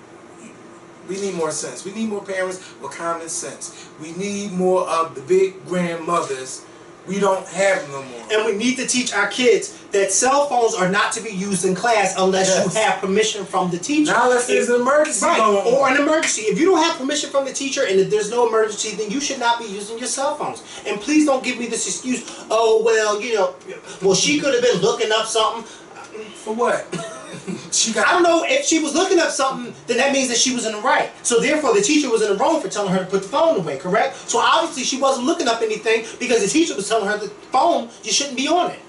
we need more sense. We need more parents with common sense. We need more of the big grandmothers. We don't have them no more. And we need to teach our kids that cell phones are not to be used in class unless you have permission from the teacher. Now unless there's an emergency going on. Or an emergency. If you don't have permission from the teacher and if there's no emergency, then you should not be using your cell phones. And please don't give me this excuse, oh, well, she could have been looking up something. For what? I don't know, if she was looking up something, then that means that she was in the right. So therefore the teacher was in the wrong for telling her to put the phone away, correct? So obviously she wasn't looking up anything because the teacher was telling her the phone, you shouldn't be on it.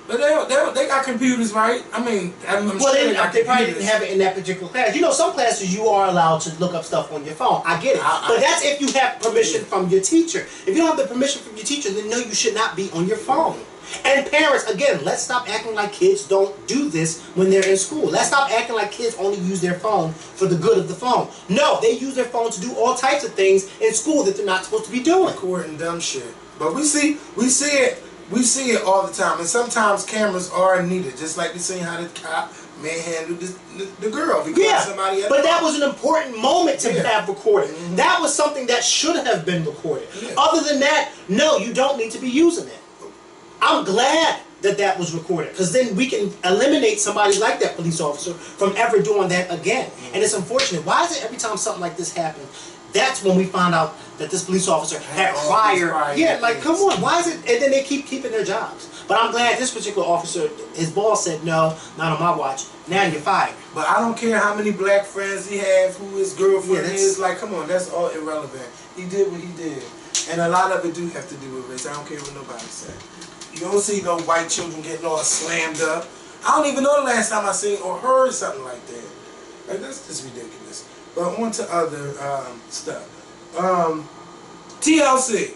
But they got computers, right? I mean, I'm Well, sure they got probably computers. didn't have it in that particular class. You know, some classes you are allowed to look up stuff on your phone. I get it. But that's if you have permission from your teacher. If you don't have the permission from your teacher, then no, you should not be on your phone. And parents, again, let's stop acting like kids don't do this when they're in school. Let's stop acting like kids only use their phone for the good of the phone. No, they use their phone to do all types of things in school that they're not supposed to be doing. Recording dumb shit. But we see it all the time. And sometimes cameras are needed. Just like we seen how the cop manhandled the girl because somebody had but that was an important moment to have recorded. That was something that should have been recorded. Other than that, no, you don't need to be using it. I'm glad that that was recorded, because then we can eliminate somebody like that police officer from ever doing that again. And it's unfortunate. Why is it every time something like this happens, that's when we find out that this police officer had prior like, come on, why is it? And then they keep keeping their jobs. But I'm glad this particular officer, his boss said, no, not on my watch. Now you're fired. But I don't care how many black friends he has, who his girlfriend is. Like, come on, that's all irrelevant. He did what he did. And a lot of it do have to do with race. I don't care what nobody said. You don't see no white children getting all slammed up. I don't even know the last time I seen or heard something like that. Like, that's just ridiculous. But on to other stuff. TLC.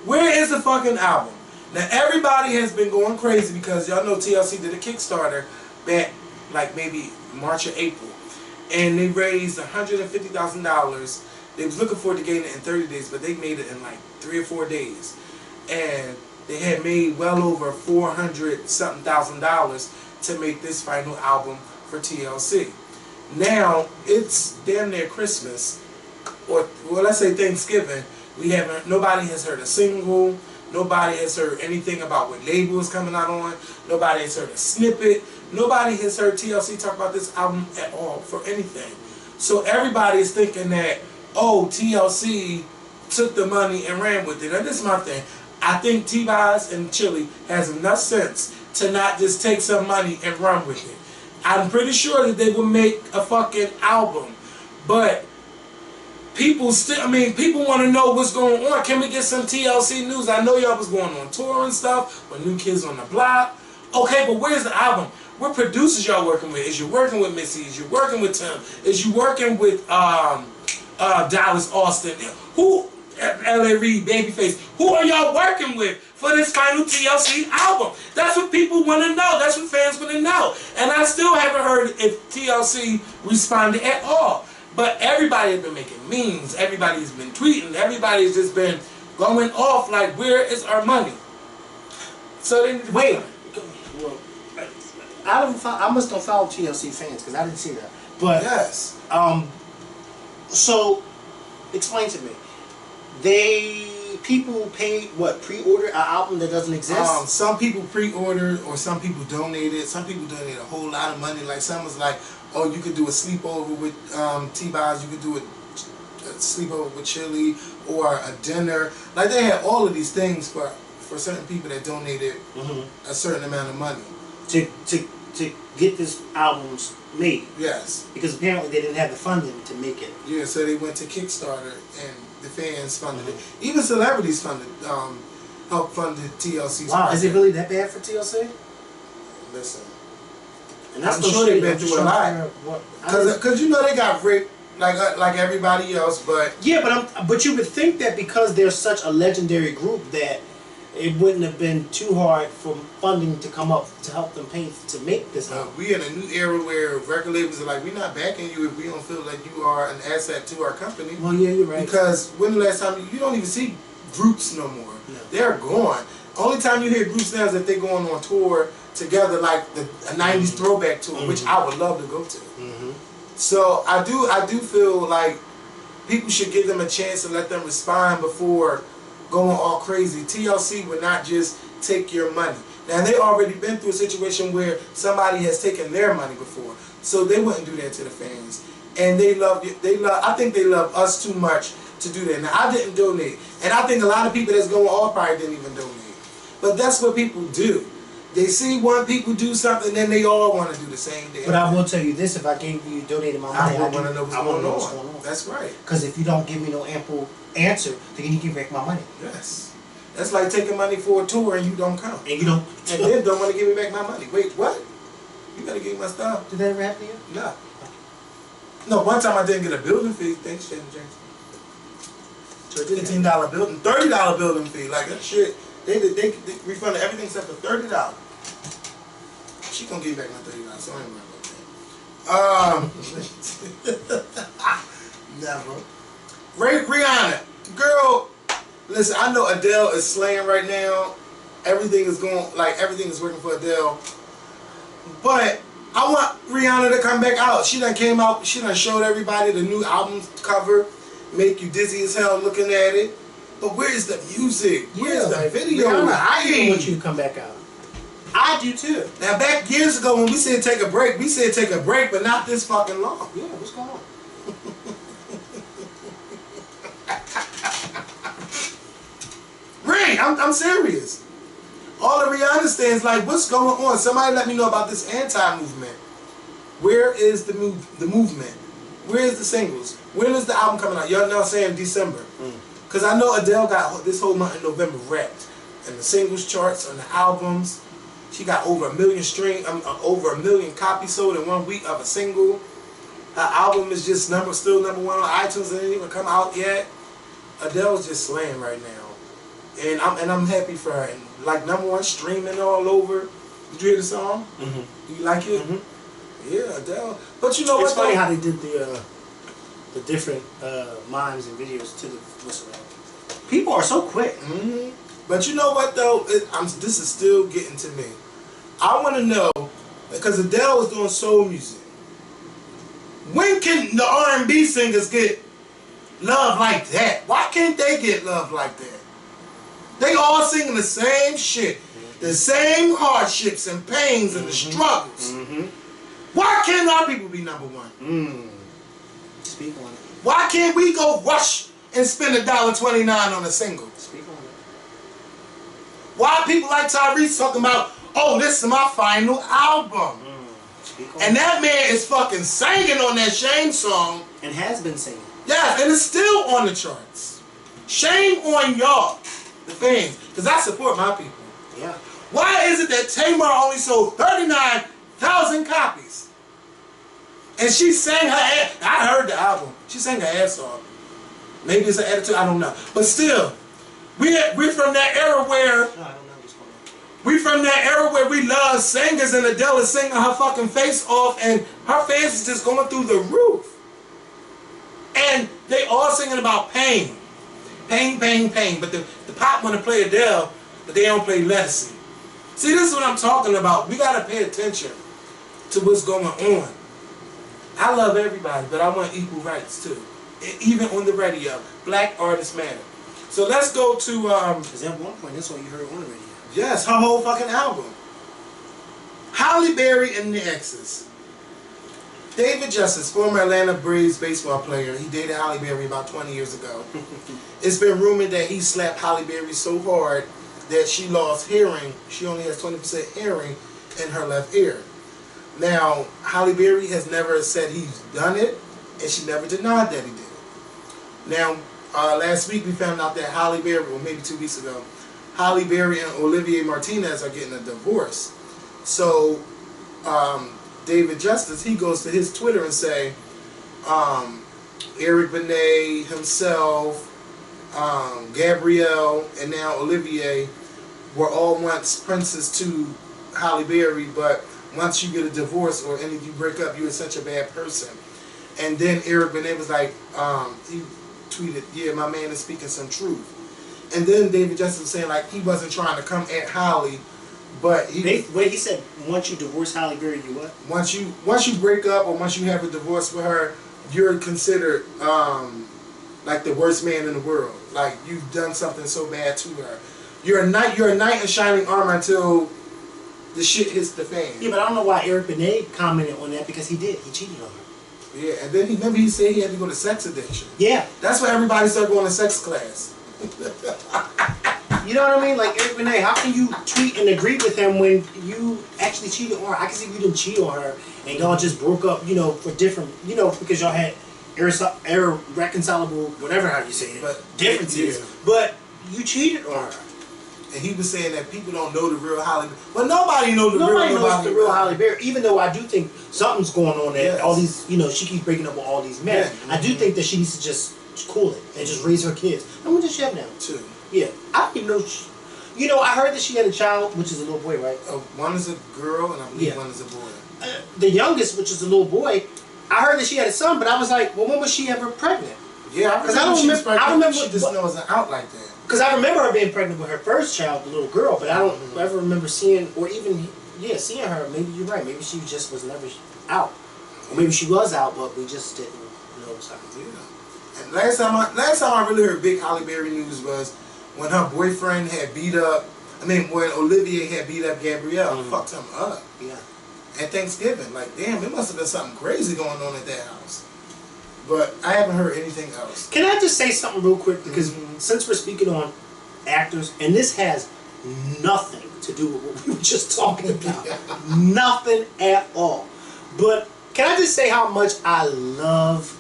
Where is the fucking album? Now, everybody has been going crazy because y'all know TLC did a Kickstarter back like maybe March or April. And they raised $150,000. They was looking forward to getting it in 30 days, but they made it in like 3 or 4 days. And they had made well over $400-something thousand to make this final album for TLC. Now, it's damn near Christmas, or well, let's say Thanksgiving. Nobody has heard a single. Nobody has heard anything about what label is coming out on. Nobody has heard a snippet. Nobody has heard TLC talk about this album at all for anything. So everybody is thinking that, oh, TLC took the money and ran with it. Now, this is my thing. I think T-Boz and Chili has enough sense to not just take some money and run with it. I'm pretty sure that they will make a fucking album, but people people want to know what's going on. Can we get some TLC news? I know y'all was going on tour and stuff with New Kids on the Block. Okay, but where's the album? What producers y'all working with? Is you working with Missy? Is you working with Tim? Is you working with Dallas Austin? Who? L.A. Reid, Babyface. Who are y'all working with for this final TLC album? That's what people want to know. That's what fans want to know. And I still haven't heard if TLC responded at all. But everybody has been making memes. Everybody's been tweeting. Everybody's just been going off like, where is our money? So they need to wait. Well, I must have followed TLC fans because I didn't see that. But yes. So explain to me. People pay what, pre-order an album that doesn't exist? Some people pre-order, or some people donated. Some people donated a whole lot of money. Like some was like, oh, you could do a sleepover with T-Boz, you could do a sleepover with Chili, or a dinner. Like they had all of these things for certain people that donated a certain amount of money to get this albums made. Yes. Because apparently they didn't have the funding to make it. Yeah, so they went to Kickstarter and the fans funded it. Even celebrities funded, helped fund the TLC's Wow, project. is it really that bad for TLC? Listen, and that's I'm sure they've been through a lot. Because you know they got raped like everybody else, but yeah, but you would think that because they're such a legendary group that it wouldn't have been too hard for funding to come up to help them pay to make this album. We in a new era where record labels are like, we're not backing you if we don't feel like you are an asset to our company. Well, yeah, you're right. Because when the last time you don't even see groups no more. No. They're gone. Only time you hear groups now is if they're going on tour together, like a '90s throwback tour, which I would love to go to. So I do feel like people should give them a chance and let them respond before going all crazy. TLC would not just take your money. Now they already been through a situation where somebody has taken their money before, so they wouldn't do that to the fans. And I think they love us too much to do that. Now I didn't donate, and I think a lot of people that's going off probably didn't even donate. But that's what people do. They see one people do something, then they all want to do the same thing. But I will tell you this: if I gave you donated my money, I want to know what's going on. That's right. Because if you don't give me no ample answer, then you can break my money. Yes. That's like taking money for a tour and you don't come. And you don't. And then don't want to give me back my money. Wait, what? You gotta give me my stuff. Did that ever happen to you? No. No, one time I didn't get a building fee. Thanks, Shannon Jackson. $15 building, $30 building fee. Like that shit. They refunded everything except for $30. She gonna give me back my $30, so I ain't worried about that. Never. Rihanna, girl. Listen, I know Adele is slaying right now. Everything is working for Adele. But I want Rihanna to come back out. She done came out. She done showed everybody the new album cover. Make you dizzy as hell looking at it. But where's the music? Where's the video? Rihanna, I even want you to come back out. I do too. Now back years ago when we said take a break, we said take a break, but not this fucking long. Yeah, what's going on? Ray, I'm serious. All the Rihanna stands like, what's going on? Somebody let me know about this anti-movement. Where is the movement? Where is the singles? When is the album coming out? Y'all know saying December. Because I know Adele got this whole month in November wrapped. And the singles charts on the albums. She got over a million over a million copies sold in 1 week of a single. Her album is just still number one on iTunes and it didn't even come out yet. Adele's just slaying right now. And I'm happy for her. And like #1 streaming all over. Did you hear the song? Do you like it? Yeah, Adele. But you know what? It's funny how they did the different mimes and videos to the whistle. People are so quick. But you know what though? This is still getting to me. I want to know, because Adele is doing soul music. When can the R&B singers get love like that? Why can't they get love like that? They all singing the same shit, the same hardships and pains and the struggles. Why can't our people be #1? Speak on it. Why can't we go rush and spend $1.29 on a single? Speak on it. Why people like Tyrese talking about, oh, this is my final album? And that man is fucking singing on that Shame song. And has been singing. Yeah, and it's still on the charts. Shame on y'all, the fans, because I support my people. Yeah. Why is it that Tamar only sold 39,000 copies? And she sang her ass. I heard the album. She sang her ass off. Maybe it's an attitude, I don't know. But still, we're from that era where we love singers, and Adele is singing her fucking face off, and her fans is just going through the roof. And they all singing about pain. Pain, pain, pain. But the pop want to play Adele, but they don't play Legacy. See, this is what I'm talking about. We got to pay attention to what's going on. I love everybody, but I want equal rights too. Even on the radio. Black artists matter. So let's go to... Because at one point, that's all you heard on the radio. Yes, her whole fucking album. Halle Berry and the Exes. David Justice, former Atlanta Braves baseball player, he dated Halle Berry about 20 years ago. It's been rumored that he slapped Halle Berry so hard that she lost hearing. She only has 20% hearing in her left ear. Now, Halle Berry has never said he's done it, and she never denied that he did it. Now, last week we found out that Halle Berry, or maybe 2 weeks ago, Halle Berry and Olivier Martinez are getting a divorce. So, David Justice, he goes to his Twitter and say, Eric Benet, himself, Gabrielle, and now Olivier were all once princes to Halle Berry, but once you get a divorce or any of you break up, you're such a bad person. And then Eric Benet was like, he tweeted, yeah, my man is speaking some truth. And then David Justice was saying like he wasn't trying to come at Halle, but he said once you divorce Halle Berry, you what? Once you break up or once you have a divorce with her, you're considered like the worst man in the world. Like you've done something so bad to her. You're a knight in shining armor until the shit hits the fan. Yeah, but I don't know why Eric Benet commented on that, because he did. He cheated on her. Yeah, and then he said he had to go to sex addiction. Yeah. That's why everybody started going to sex class. You know what I mean? Like Eric Benet, how can you tweet and agree with him when you actually cheated on her? I can see if you didn't cheat on her and y'all just broke up, you know, for different, you know, because y'all had irreconcilable, whatever how you say it, but differences. Yeah. But you cheated on her. and he was saying that people don't know the real Halle Berry. But nobody knows the Nobody real knows the real Halle Berry, even though I do think something's going on there. Yes. All these, you know, she keeps breaking up with all these men. Yeah. I do think that she needs to just cool it and just raise her kids. How many does she have now? 2. Yeah. I didn't even know you know, I heard that she had a child, which is a little boy, right? One is a girl, and I believe one is a boy. The youngest, which is a little boy, I heard that she had a son, but I was like, well, when was she ever pregnant? Yeah, because I don't remember. She just wasn't out like that. Because I remember her being pregnant with her first child, the little girl, but I don't ever remember seeing, or even, seeing her. Maybe you're right. Maybe she just was never out. Or maybe she was out, but we just didn't know something. Yeah. And last time I really heard big Halle Berry news was when her boyfriend had beat up, when Olivier had beat up Gabrielle, fucked him up. Yeah. At Thanksgiving. Like, damn, it must have been something crazy going on at that house. But I haven't heard anything else. Can I just say something real quick? Because since we're speaking on actors, and this has nothing to do with what we were just talking about. Nothing at all. But can I just say how much I love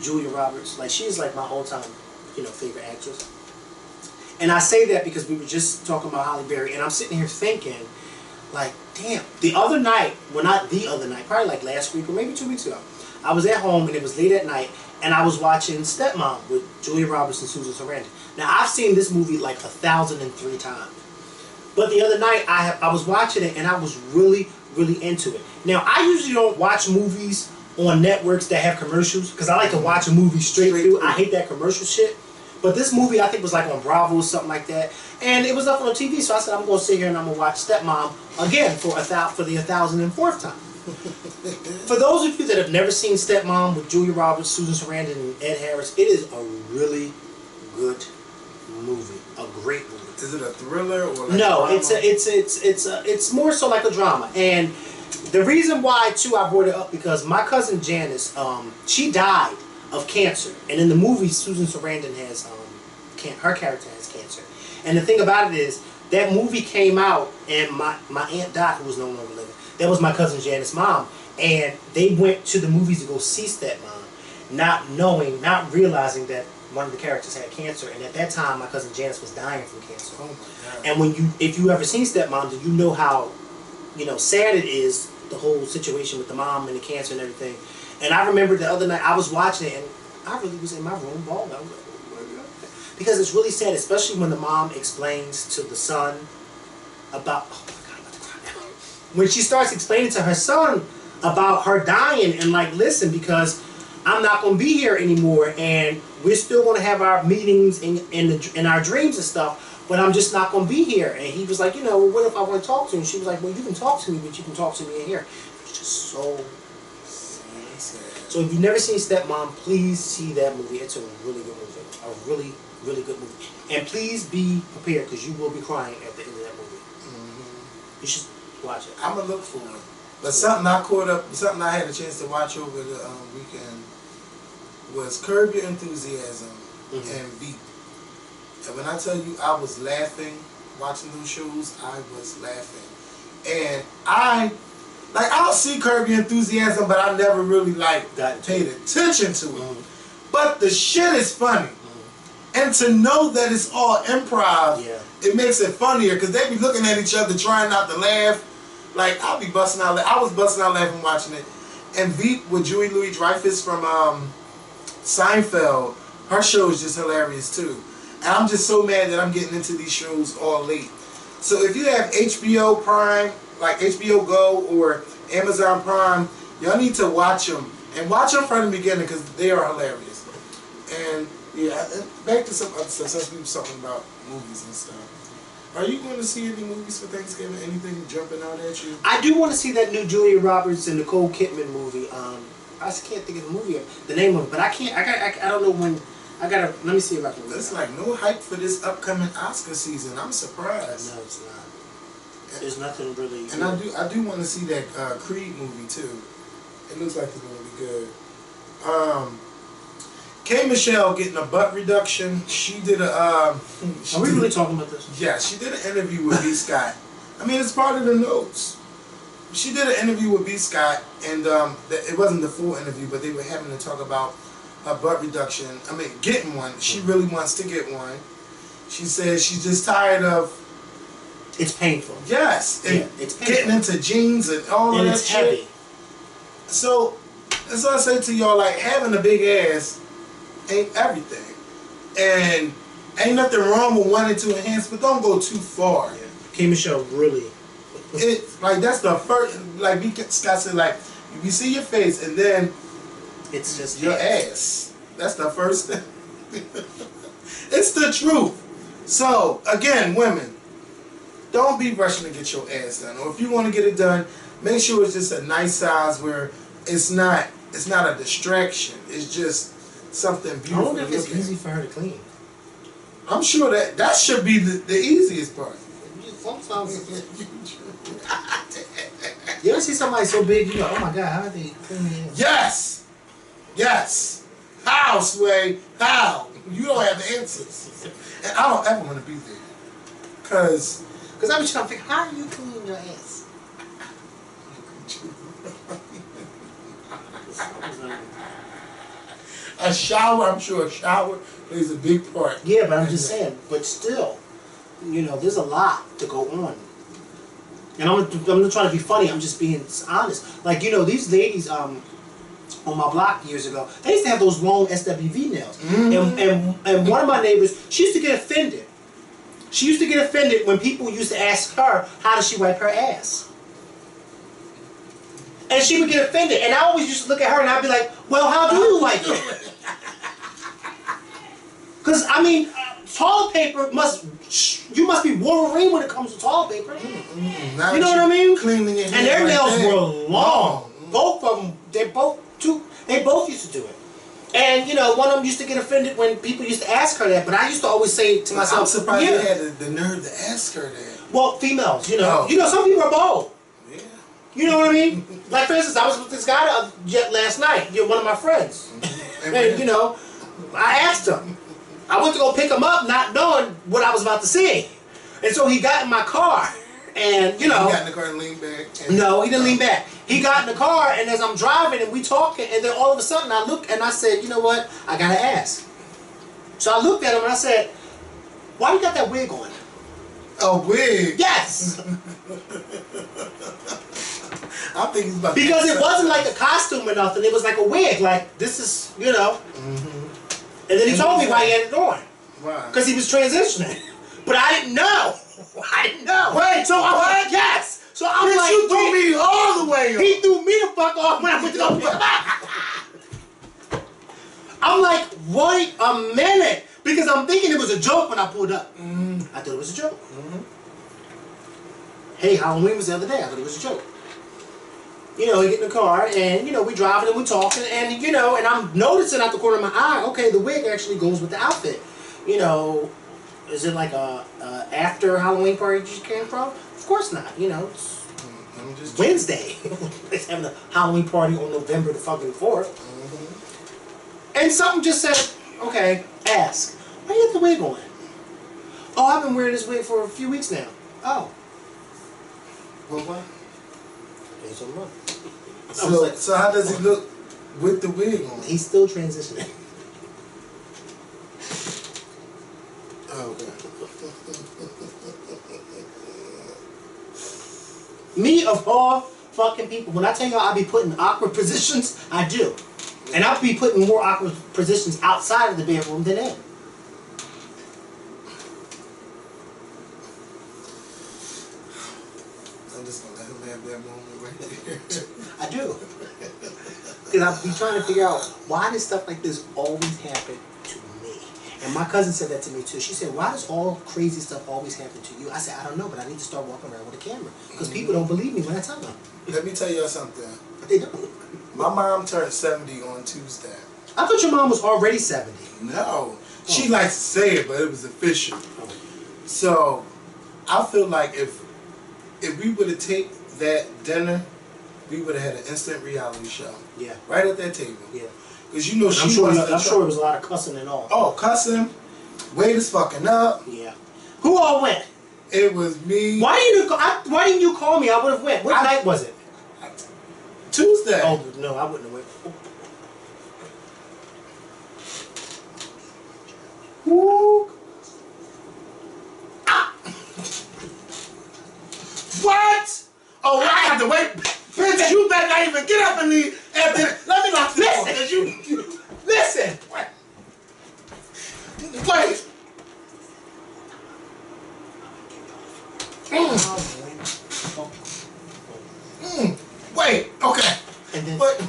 Julia Roberts? Like, she's like my all-time, favorite actress. And I say that because we were just talking about Halle Berry, and I'm sitting here thinking, like, damn. The other night, probably like last week or maybe 2 weeks ago, I was at home and it was late at night, and I was watching Stepmom with Julia Roberts and Susan Sarandon. Now, I've seen this movie like 1,003 times. But the other night, I was watching it and I was really, really into it. Now, I usually don't watch movies on networks that have commercials because I like to watch a movie straight through. I hate that commercial shit. But this movie, I think, was like on Bravo or something like that. And it was up on TV, so I said, I'm going to sit here and I'm going to watch Stepmom again for the 1,004th time. For those of you that have never seen Stepmom with Julia Roberts, Susan Sarandon, and Ed Harris, it is a really good movie. A great movie. Is it a thriller or like no? a drama? It's more so like a drama. And the reason why too I brought it up because my cousin Janice, she died of cancer, and in the movie Susan Sarandon has her character has cancer. And the thing about it is that movie came out, and my aunt died, who was no longer living. That was my cousin Janice's mom, and they went to the movies to go see Stepmom, not realizing that one of the characters had cancer, and at that time my cousin Janice was dying from cancer. Oh my God. And if you ever seen Stepmom, then you know how sad it is, the whole situation with the mom and the cancer and everything. And I remember the other night I was watching it, and I really was in my room bawling. I was like, oh my God. Because it's really sad, especially when the mom explains to the son about, oh my God, I'm about to cry now. When she starts explaining to her son about her dying, and like, listen, because I'm not going to be here anymore, and we're still going to have our meetings in our dreams and stuff, but I'm just not going to be here. And he was like, well, what if I want to talk to you? And she was like, well, you can talk to me, but you can talk to me in here. It's just so sad. So if you've never seen Stepmom, please see that movie. It's a really good movie. A really, really good movie. And please be prepared, because you will be crying at the end of that movie. Mm-hmm. You should watch it. I'm going to look for it. But something I had a chance to watch over the weekend was Curb Your Enthusiasm and Veep. And when I tell you I was laughing watching those shows, I was laughing. And I'll see Curb Your Enthusiasm, but I never really paid attention to it. But the shit is funny. And to know that it's all improv, it makes it funnier, because they be looking at each other trying not to laugh. Like, I was busting out laughing watching it. And Veep with Julie Louis-Dreyfus from Seinfeld, her show is just hilarious too. And I'm just so mad that I'm getting into these shows all late. So if you have HBO Prime, like HBO Go or Amazon Prime, y'all need to watch them. And watch them from the beginning, because they are hilarious. And yeah, back to some other stuff, since we were talking about movies and stuff. Are you going to see any movies for Thanksgiving? Anything jumping out at you? I do want to see that new Julia Roberts and Nicole Kidman movie. I just can't think of the name of it, but I can't. I don't know when. Let me see if I can. It's like no hype for this upcoming Oscar season. I'm surprised. No, it's not. There's nothing really. And good. I do want to see that Creed movie too. It looks like it's going to be good. K.Michelle getting a butt reduction. She did a. Are we really talking about this? Yeah, she did an interview with B. Scott. It's part of the notes. She did an interview with B. Scott, and it wasn't the full interview, but they were having to talk about her butt reduction. Getting one. She really wants to get one. She says she's just tired of It's painful. Yes, and yeah, it's painful. Getting into jeans and all and of that it's shit. heavy. So that's what I say to y'all. Like, having a big ass ain't everything, and ain't nothing wrong with wanting to enhance, but don't go too far. Yeah. K.Michelle really. It's like that's the first. Like Scott said, like we see your face and then it's just your ass. That's the first thing. It's the truth. So again, women, don't be rushing to get your ass done. Or if you want to get it done, make sure it's just a nice size where it's not a distraction. It's just something beautiful. I wonder if it's easy for her to clean. I'm sure that should be the easiest part. Sometimes. You ever see somebody so big, you go, oh my God, how are they cleaning it? Yes! Yes! How, Sway? How? You don't have the answers. And I don't ever want to be there. Because I was trying to figure, how do you clean your ass? a shower, I'm sure a shower plays a big part. Yeah, but I'm just saying, but still, you know, there's a lot to go on. And I'm not trying to be funny, I'm just being honest. Like, you know, these ladies on my block years ago, they used to have those long SWV nails. And one of my neighbors, she used to get offended. She used to get offended when people used to ask her, how does she wipe her ass? And she would get offended. And I always used to look at her and I'd be like, well, how do you wipe it? Because, I mean, toilet paper you must be Wolverine when it comes to toilet paper. You know what I mean? Cleaning it. And their nails were long. Both of them, they both used to do it. And, you know, one of them used to get offended when people used to ask her that, but I used to always say to myself, I'm surprised they had the nerve to ask her that. Well, females, you know. You know, some people are bold. Yeah. You know what I mean? Like, for instance, I was with this guy last night, one of my friends. And, you know, I asked him. I went to go pick him up not knowing what I was about to see. And so he got in my car. And, you know. He got in the car and leaned back? No, he didn't lean back. He got in the car, and as I'm driving and we talking, and then all of a sudden I look and I said, you know what? I gotta ask. So I looked at him and I said, why you got that wig on? A wig? Yes! I think he's about because it wasn't like a costume or nothing. It was like a wig. Like, this is, you know. And then he told me why he had it on. Why? Because he was transitioning. But I didn't know. I didn't know. Wait, so I'm like, yes. So I'm like, you threw me all the way off. He threw me the fuck off when I went to go pick him up. I'm like, wait a minute. Because I'm thinking it was a joke when I pulled up. I thought it was a joke. Hey, Halloween was the other day. I thought it was a joke. You know, he get in the car and, you know, we driving and we talking and, you know, and I'm noticing out the corner of my eye, okay, the wig actually goes with the outfit. You know, is it like a after Halloween party you came from? Of course not. You know, it's Wednesday. It's having a Halloween party on November the fucking 4th. And something just said, okay, ask, why you have the wig on? Oh, I've been wearing this wig for a few weeks now. Oh. Well, what? So how does he look with the wig on? He's still transitioning. Okay. Me of all fucking people, when I tell y'all I be put in awkward positions, I do. And I'll be put in more awkward positions outside of the bedroom than in. I'm just gonna let him have that moment right there. I do. Because I'll be trying to figure out why does stuff like this always happen to me? And my cousin said that to me too. She said, why does all crazy stuff always happen to you? I said, I don't know, but I need to start walking around with a camera. Because people don't believe me when I tell them. Let me tell y'all something. But they don't. My mom turned 70 on Tuesday. I thought your mom was already 70. No. She likes to say it, but it was official. So, I feel like if we would have taken that dinner, we would have had an instant reality show. Yeah. Right at that table. Yeah. Because you know I'm sure it was a lot of cussing and all. Oh, cussing. Waiters fucking up. Yeah. Who all went? It was me. Why didn't you call me? I would have went. What night was it? Tuesday. Oh, no, I wouldn't have went. Woo. What? Oh, well, I have to wait. Bitch, you better not even get up and leave. Let me lock this door. Listen. Wait. Wait. Okay. And then. But,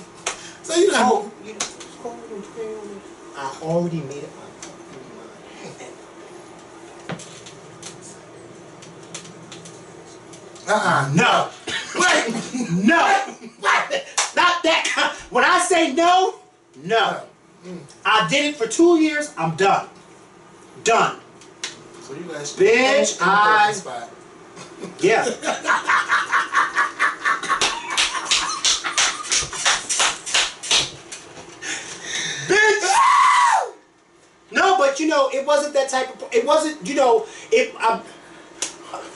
so you know. Oh, I already made up my mind. No. Wait. No. Not that kind. When I say no, no. I did it for 2 years. I'm done. Done. So you guys. Bitch, yeah. Bitch. No, but you know, it wasn't that type of. It wasn't. You know,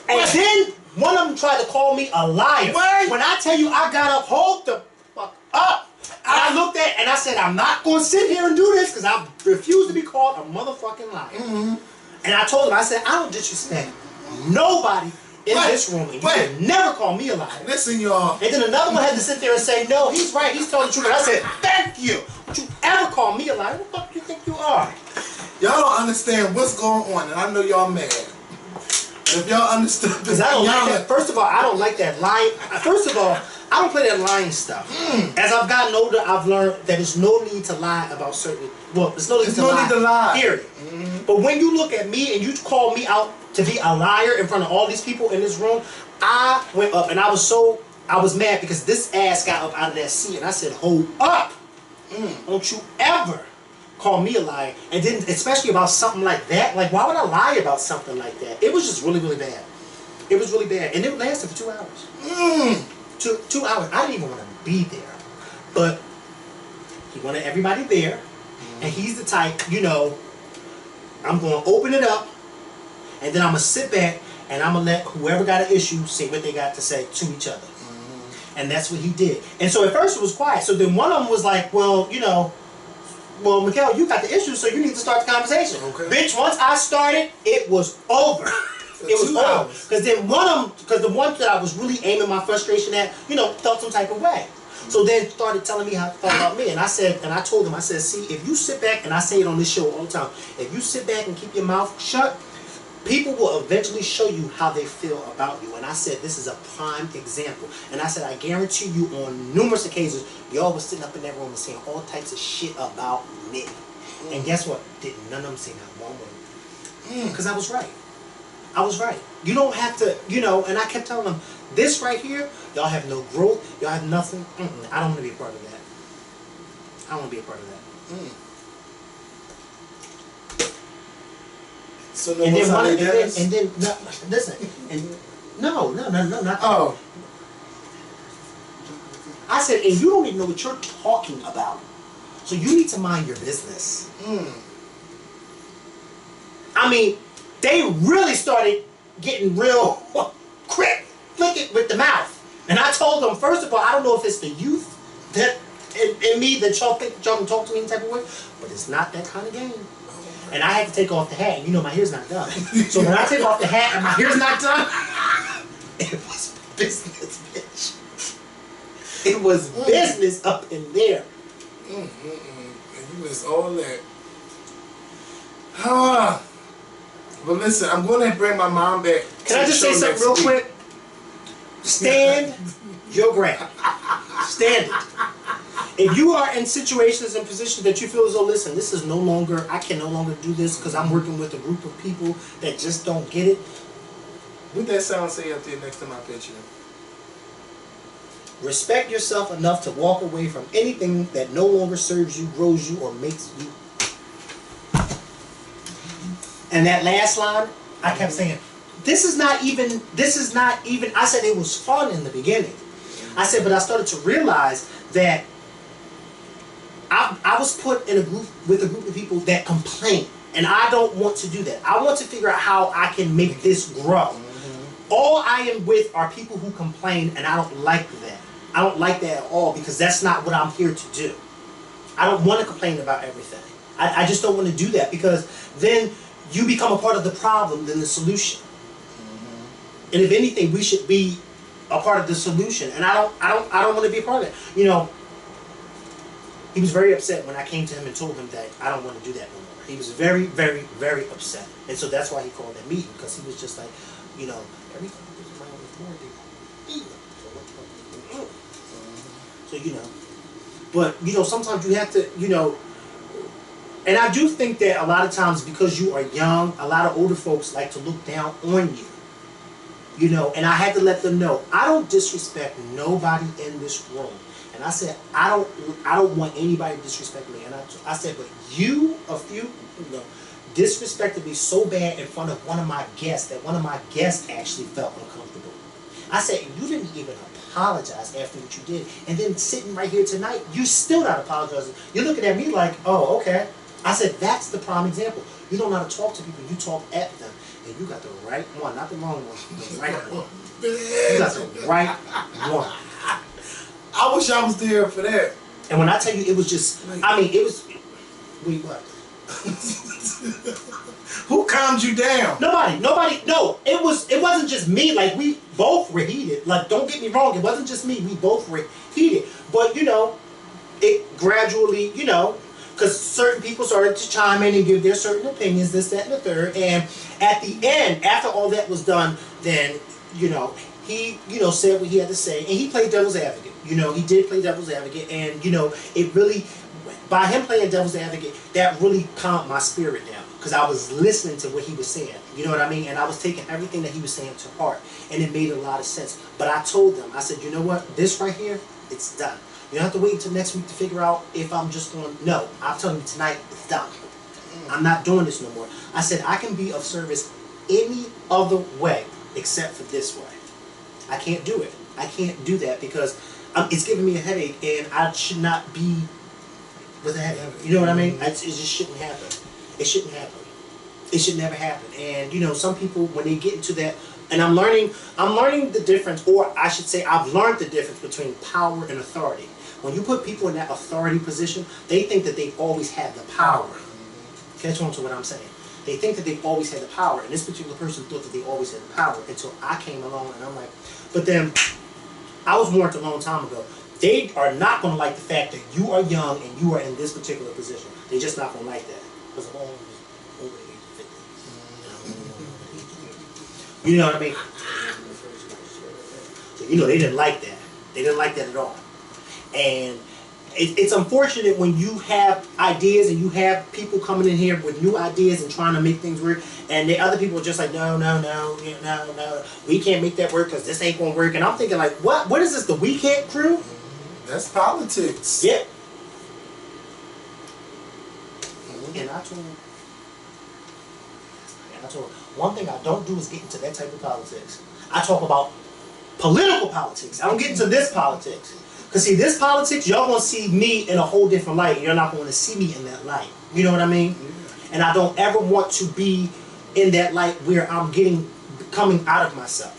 and then one of them tried to call me a liar. Wait. When I tell you, I got up, hold the fuck up. I looked at and I said, I'm not going to sit here and do this because I refuse to be called a motherfucking liar. And I told him, I said, I don't disrespect nobody in this room. And you can never call me a liar. Listen, y'all. And then another one had to sit there and say, no, he's right. He's telling the truth. And I said, thank you. Don't you ever call me a liar. What the fuck do you think you are? Y'all don't understand what's going on. And I know y'all mad. If y'all understood this, because I don't like that. First of all, I don't like that lying. First of all, I don't play that lying stuff. As I've gotten older, I've learned that there's no need to lie about certain. Well, there's no need to lie. Period. But when you look at me and you call me out to be a liar in front of all these people in this room, I went up and I was mad because this ass got up out of that seat and I said, hold up! Don't you ever call me a liar, and then especially about something like that. Like, why would I lie about something like that? It was just really, really bad. It was really bad, and it lasted for 2 hours. 2 hours. I didn't even want to be there, but he wanted everybody there, and he's the type, you know. I'm going to open it up, and then I'm going to sit back, and I'm going to let whoever got an issue say what they got to say to each other, and that's what he did. And so at first it was quiet. So then one of them was like, well, you know. Well, Mikhail, you got the issue, so you need to start the conversation. Okay. Bitch, once I started, it was over. It was over. Because then the one that I was really aiming my frustration at, you know, felt some type of way. So then started telling me how it felt about me. And I told him, I said, see, if you sit back, and I say it on this show all the time, if you sit back and keep your mouth shut, people will eventually show you how they feel about you. And I said, this is a prime example. And I said, I guarantee you on numerous occasions, y'all was sitting up in that room and saying all types of shit about me. And guess what? Didn't none of them say not one word. Because I was right. I was right. You don't have to, you know, and I kept telling them, this right here, y'all have no growth, y'all have nothing. I don't want to be a part of that. I don't want to be a part of that. So no, and then no, listen, and no, not. Oh. I said, and you don't even know what you're talking about, so you need to mind your business. I mean, they really started getting real quick, flicking with the mouth, and I told them, first of all, I don't know if it's the youth that in me that y'all think y'all can talk to me in type of way, but it's not that kind of game. And I had to take off the hat, and you know my hair's not done. So when I take off the hat and my hair's not done, it was business, bitch. It was business up in there. And you missed all that. But listen, I'm going to bring my mom back. Can I just say something real quick? Stand your ground. Stand it. If you are in situations and positions that you feel as though, listen, this is no longer, I can no longer do this because I'm working with a group of people that just don't get it. What that sound say up there next to my picture? Respect yourself enough to walk away from anything that no longer serves you, grows you, or makes you. And that last line, I kept saying, this is not even, I said it was fun in the beginning. I said, but I started to realize that I was put in a group with a group of people that complain, and I don't want to do that. I want to figure out how I can make this grow. All I am with are people who complain, and I don't like that. I don't like that at all because that's not what I'm here to do. I don't want to complain about everything. I just don't want to do that because then you become a part of the problem than the solution. And if anything, we should be a part of the solution, and I don't want to be a part of it. You know, he was very upset when I came to him and told him that I don't want to do that no more. He was very, very, very upset, and so that's why he called that meeting, because he was just like, you know, everything is around this more than so you know, but you know, sometimes you have to, you know. And I do think that a lot of times, because you are young, a lot of older folks like to look down on you. You know, and I had to let them know, I don't disrespect nobody in this room. And I said, I don't want anybody to disrespect me. And I said, but you know, disrespected me so bad in front of one of my guests that one of my guests actually felt uncomfortable. I said, you didn't even apologize after what you did. And then sitting right here tonight, you still not apologizing. You're looking at me like, oh, okay. I said, that's the prime example. You don't know how to talk to people, you talk at them. And you got the right one, not the wrong one, the right one. You got the right one. I wish I was there for that. And when I tell you, it was just, I mean, it was, wait, what? Who calmed you down? Nobody, no, it wasn't just me, like, we both were heated. Like, don't get me wrong, it wasn't just me, we both were heated. But, you know, it gradually, you know, because certain people started to chime in and give their certain opinions, this, that, and the third. And at the end, after all that was done, then, you know, he, you know, said what he had to say. And he played devil's advocate. You know, he did play devil's advocate. And, you know, it really, by him playing devil's advocate, that really calmed my spirit down. Because I was listening to what he was saying. You know what I mean? And I was taking everything that he was saying to heart. And it made a lot of sense. But I told them, I said, you know what? This right here, it's done. You don't have to wait until next week to figure out if I'm just going, no, I'm telling you tonight, it's done. I'm not doing this no more. I said, I can be of service any other way except for this way. I can't do it. I can't do that because it's giving me a headache, and I should not be with a headache. You know what I mean? It just shouldn't happen. It shouldn't happen. It should never happen. And, you know, some people, when they get into that, and I'm learning the difference, or I should say I've learned the difference between power and authority. When you put people in that authority position, they think that they've always had the power. Catch on to what I'm saying. They think that they've always had the power, and this particular person thought that they always had the power until I came along, and I'm like, but then I was warned a long time ago. They are not going to like the fact that you are young and you are in this particular position. They're just not going to like that. Because I'm always over the age of 50. You know what I mean? So, you know, they didn't like that. They didn't like that at all. And it's unfortunate when you have ideas and you have people coming in here with new ideas and trying to make things work, and the other people are just like, no, we can't make that work because this ain't gonna work. And I'm thinking like, what is this, the We Can't crew? That's politics. Yeah. And I told him, one thing I don't do is get into that type of politics. I talk about political politics. I don't get into this politics. Because see, this politics, y'all going to see me in a whole different light. And you're not going to see me in that light. You know what I mean? Yeah. And I don't ever want to be in that light where I'm coming out of myself.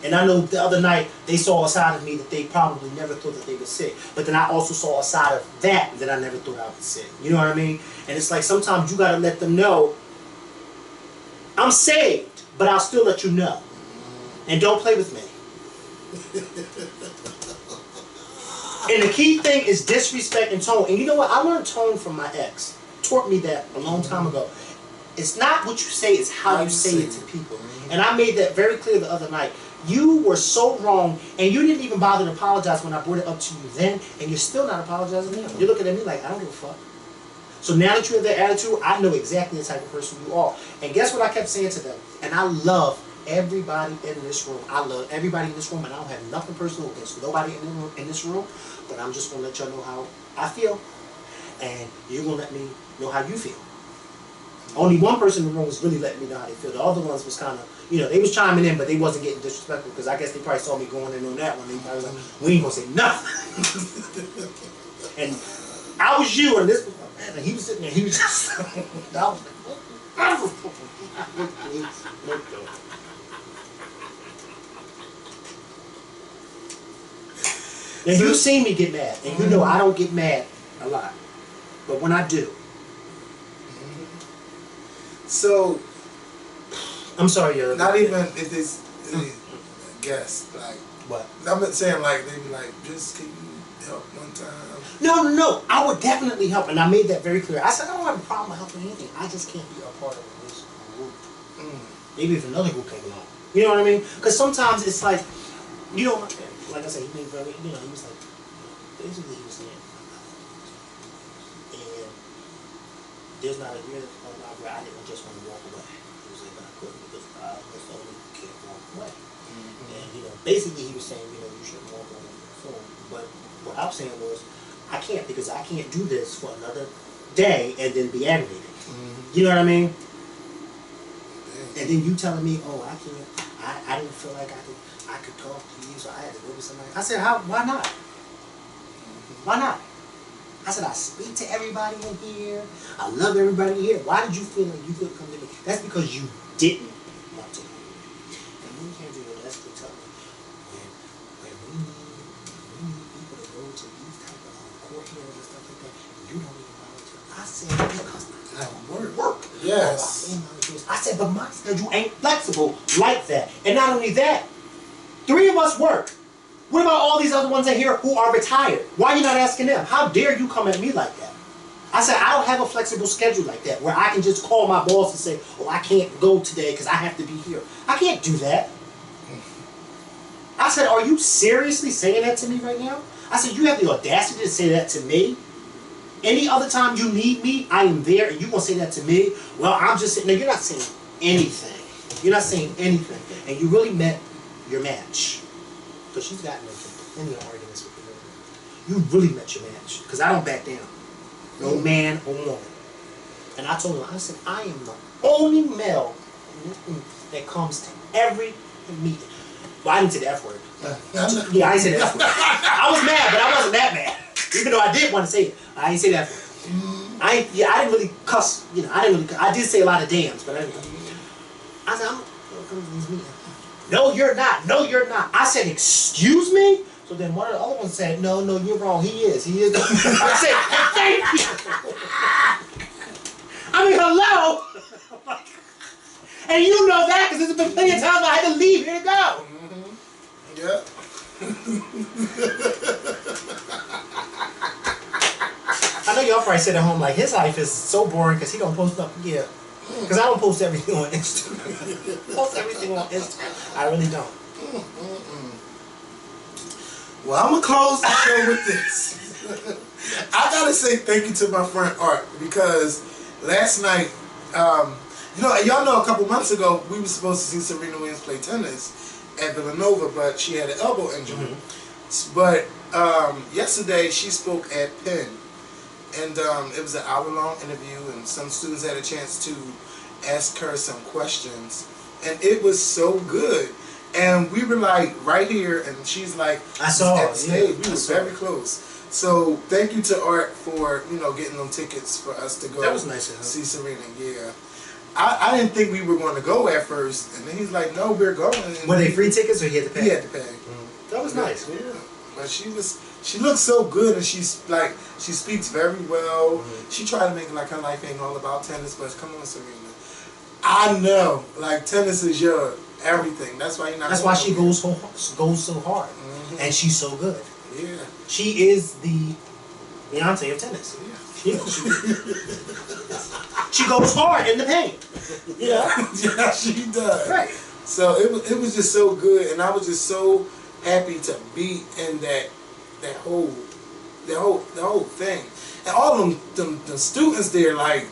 And I know the other night, they saw a side of me that they probably never thought that they would see. But then I also saw a side of that I never thought I would see. You know what I mean? And it's like sometimes you got to let them know, I'm saved, but I'll still let you know. And don't play with me. And the key thing is disrespect and tone. And you know what? I learned tone from my ex. Taught me that a long time ago. It's not what you say, it's how you say it to people. And I made that very clear the other night. You were so wrong, and you didn't even bother to apologize when I brought it up to you then, and you're still not apologizing now. You're looking at me like, I don't give a fuck. So now that you have that attitude, I know exactly the type of person you are. And guess what I kept saying to them? And I love everybody in this room. I love everybody in this room, and I don't have nothing personal against nobody in this room, but I'm just going to let y'all know how I feel, and you're going to let me know how you feel. Only one person in the room was really letting me know how they feel. The other ones was kind of, you know, they was chiming in, but they wasn't getting disrespectful, because I guess they probably saw me going in on that one. They probably was like, we ain't going to say nothing. And I was you, and this was, man, and he was sitting there, he was just, I was like, and you've seen me get mad, and you know I don't get mad a lot, but when I do. So, I'm sorry, not even if it's guest? Like, what? I'm not saying like they be like, just can you help one time? No. I would definitely help, and I made that very clear. I said I don't have a problem helping anything. I just can't be a part of this group. Maybe if another group came along, you know what I mean? Because sometimes it's like, you know, like I said, he made very, you know, he was like, basically he was saying, and there's not a year where I didn't just want to walk away. He was like, but I couldn't because I was the only kid walk away. And you know, basically he was saying, you know, you shouldn't walk away from the phone. But what I was saying was, I can't because I can't do this for another day and then be aggravated. You know what I mean? And then you telling me, oh, I can't. I didn't feel like I could talk to you, so I had to go with somebody. I said, why not? Why not? I said, I speak to everybody in here. I love everybody here. Why did you feel like you couldn't come to me? That's because you didn't want to. And when you can't do it, that's to tell me. When we need people to go to these type of court hearings and stuff like that, you don't even volunteer. I said, because I don't work. Yes. I said, but my schedule ain't flexible like that. And not only that, 3 of us work. What about all these other ones in here who are retired? Why are you not asking them? How dare you come at me like that? I said, I don't have a flexible schedule like that where I can just call my boss and say, oh, I can't go today because I have to be here. I can't do that. I said, are you seriously saying that to me right now? I said, you have the audacity to say that to me? Any other time you need me, I am there, and you gonna say that to me? Well, I'm just saying, no, you're not saying anything. You're not saying anything. And you really met your match. Because she's gotten into plenty of arguments with you. You really met your match. Because I don't back down. No man or woman. And I told her, I said, I am the only male that comes to every meeting. Well, I didn't say the F word. Yeah, I didn't say the F word. I was mad, but I wasn't that mad. Even though I did want to say it. I didn't say that word. I didn't really cuss. You know, I did say a lot of dams, but I didn't. I said, I'm going to come to these meetings. No, you're not. No, you're not. I said, excuse me? So then one of the other ones said, no, you're wrong. He is. I said, thank you. I mean, hello? And you know that because there's been plenty of times I had to leave here to go. Yeah. I know y'all probably sit at home like his life is so boring because he don't post up. Yeah. Because I don't post everything on Instagram. Post everything on Instagram. I really don't. Well, I'm going to close the show with this. I got to say thank you to my friend Art because last night, you know, y'all know a couple months ago we were supposed to see Serena Williams play tennis at Villanova, but she had an elbow injury. But yesterday she spoke at Penn. And it was an hour-long interview, and some students had a chance to ask her some questions. And it was so good. And we were like right here, and she's like I saw at the stage. Yeah, we were very close. So thank you to Art for, you know, getting them tickets for us to go. That was nice of him. See Serena. Yeah. I didn't think we were going to go at first, and then he's like, "No, we're going." And were they free tickets or he had to pay? He had to pay. That was nice. Yeah. But she looks so good, and she speaks very well. She tried to make it like her life ain't all about tennis, but come on, Serena. I know, like tennis is your everything. That's why you're not. That's why she goes so hard, and she's so good. Yeah. She is the Beyonce of tennis. Yeah. She goes hard in the paint. Yeah. Yeah, she does. Right. So it was just so good, and I was just so happy to be in that whole thing, and all of them students there, like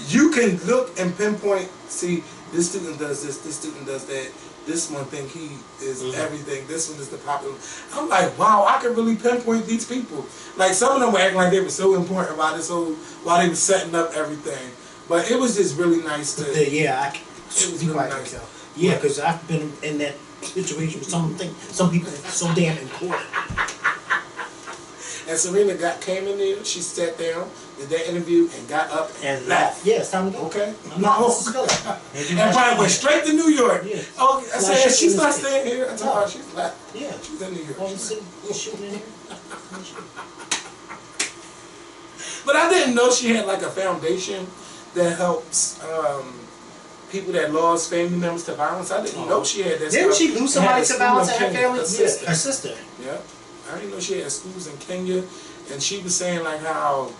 you can look and pinpoint, see this student does this student does that, this one think he is everything, this one is the popular. I'm like, wow, I can really pinpoint these people. Like some of them were acting like they were so important while they were setting up everything, but it was just really nice to. Yeah, it was really nice. Yeah, because I've been in that situation with some people so damn important. And Serena came in there, she sat down, did that interview, and got up and left. Yeah, it's time to go. Okay. I'm not supposed to go. And probably went straight to New York. Yeah. Oh, I said, she's not staying here. I told her she's left. Yeah. She's in New York. Shooting in here. But I didn't know she had like a foundation that helps people that lost family members to violence. I didn't know she had that. Didn't she lose somebody to violence in her family? Her sister. Her sister. Yep. I didn't know she had schools in Kenya, and she was saying like how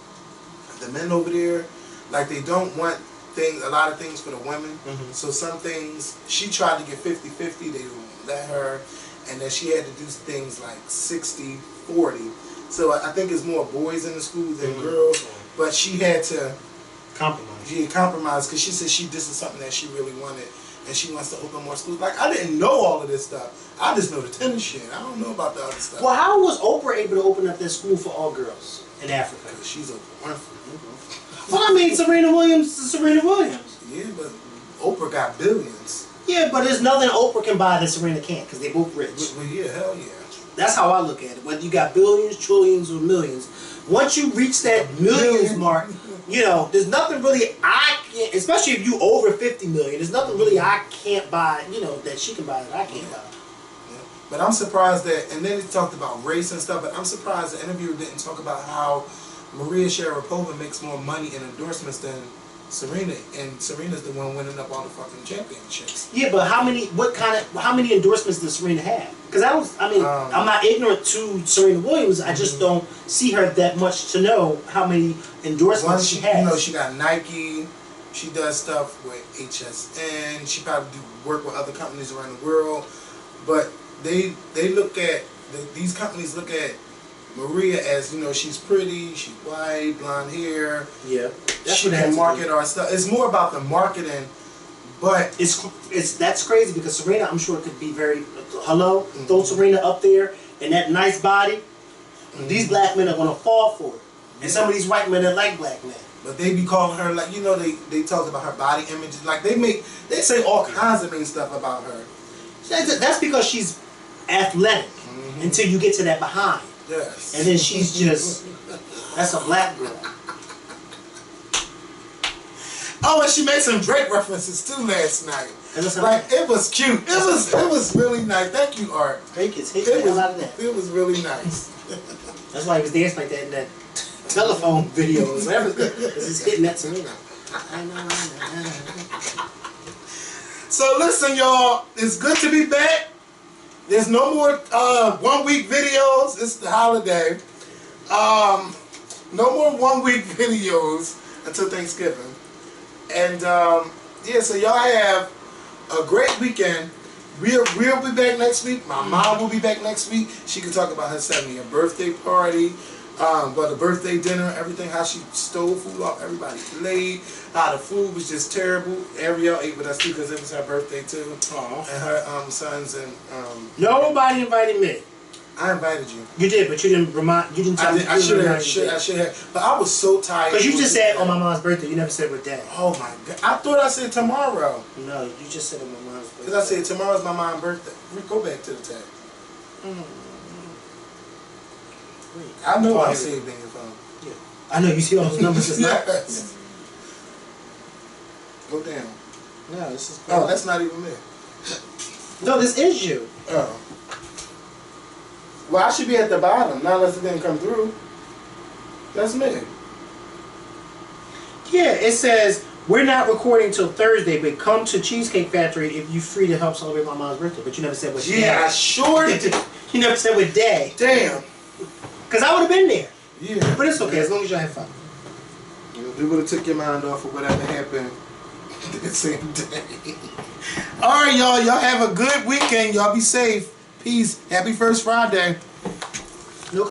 the men over there, like they don't want a lot of things for the women. So some things she tried to get 50-50. They didn't let her, and then she had to do things like 60-40. So I think it's more boys in the school than girls, but she had to compromise. She had compromised because she said this is something that she really wanted, and she wants to open more schools. Like, I didn't know all of this stuff. I just know the tennis shit. I don't know about the other stuff. Well, how was Oprah able to open up that school for all girls in Africa? Because she's Oprah Winfrey. Well, I mean, Serena Williams is Serena Williams. Yeah, but Oprah got billions. Yeah, but there's nothing Oprah can buy that Serena can't because they both rich. Well, yeah, hell yeah. That's how I look at it. Whether you got billions, trillions, or millions, once you reach that millions mark, you know, there's nothing really I can't, especially if you over 50 million, there's nothing really I can't buy, you know, that she can buy that I can't buy. Yeah. But I'm surprised that, and then he talked about race and stuff, but I'm surprised the interviewer didn't talk about how Maria Sharapova makes more money in endorsements than Serena, and Serena's the one winning up all the fucking championships. Yeah, but how many endorsements does Serena have? Because I'm not ignorant to Serena Williams. I just don't see her that much to know how many endorsements she has. You know, she got Nike. She does stuff with HSN. She probably do work with other companies around the world. But they look at these companies look at Maria as, you know, she's pretty, she's white, blonde hair. Yeah, she can market our stuff. It's more about the marketing, but that's crazy because Serena, I'm sure, could be very throw Serena up there and that nice body. These black men are gonna fall for it, and some of these white men are like black men. But they be calling her, like, you know, they talk about her body image, like they say all kinds of mean stuff about her. That's because she's athletic until you get to that behind. Yes. And then she's just, that's a black girl. Oh, and she made some Drake references too last night. Like, it was cute. It was really nice. Thank you, Art. Drake is hitting the hell out of that. It was really nice. That's why he was dancing like that in that telephone video or whatever. Because he's hitting that Serena. I know. So listen, y'all. It's good to be back. There's no more 1 week videos. It's the holiday. No more 1 week videos until Thanksgiving. And yeah, so y'all have a great weekend. We'll be back next week. My mom will be back next week. She can talk about her 70th birthday party, but the birthday dinner, everything, how she stole food off everybody's plate, how the food was just terrible. Ariel ate with us too because it was her birthday too. Aww. And her sons and nobody invited me. I invited you. You did, but you didn't remind. You didn't tell me. I should have. But I was so tired. Because you just said on my mom's birthday. You never said what day. Oh my God! I thought I said tomorrow. No, you just said on my mom's birthday. Because I said tomorrow's my mom's birthday. Go back to the tag. I know I saved in your phone. Yeah. I know you see all those numbers. Yes. Go down. No, this is. Oh, that's not even me. No, this is you. Oh. Well, I should be at the bottom, not unless it didn't come through. That's me. Yeah, it says, we're not recording till Thursday, but come to Cheesecake Factory if you're free to help celebrate my mom's birthday. But you never said what day. Yeah, I sure did. You never said what day. Damn. Because I would have been there. Yeah. But it's okay, as long as y'all have fun. You would have took your mind off of whatever happened the same day. All right, y'all. Y'all have a good weekend. Y'all be safe. Peace. Happy First Friday.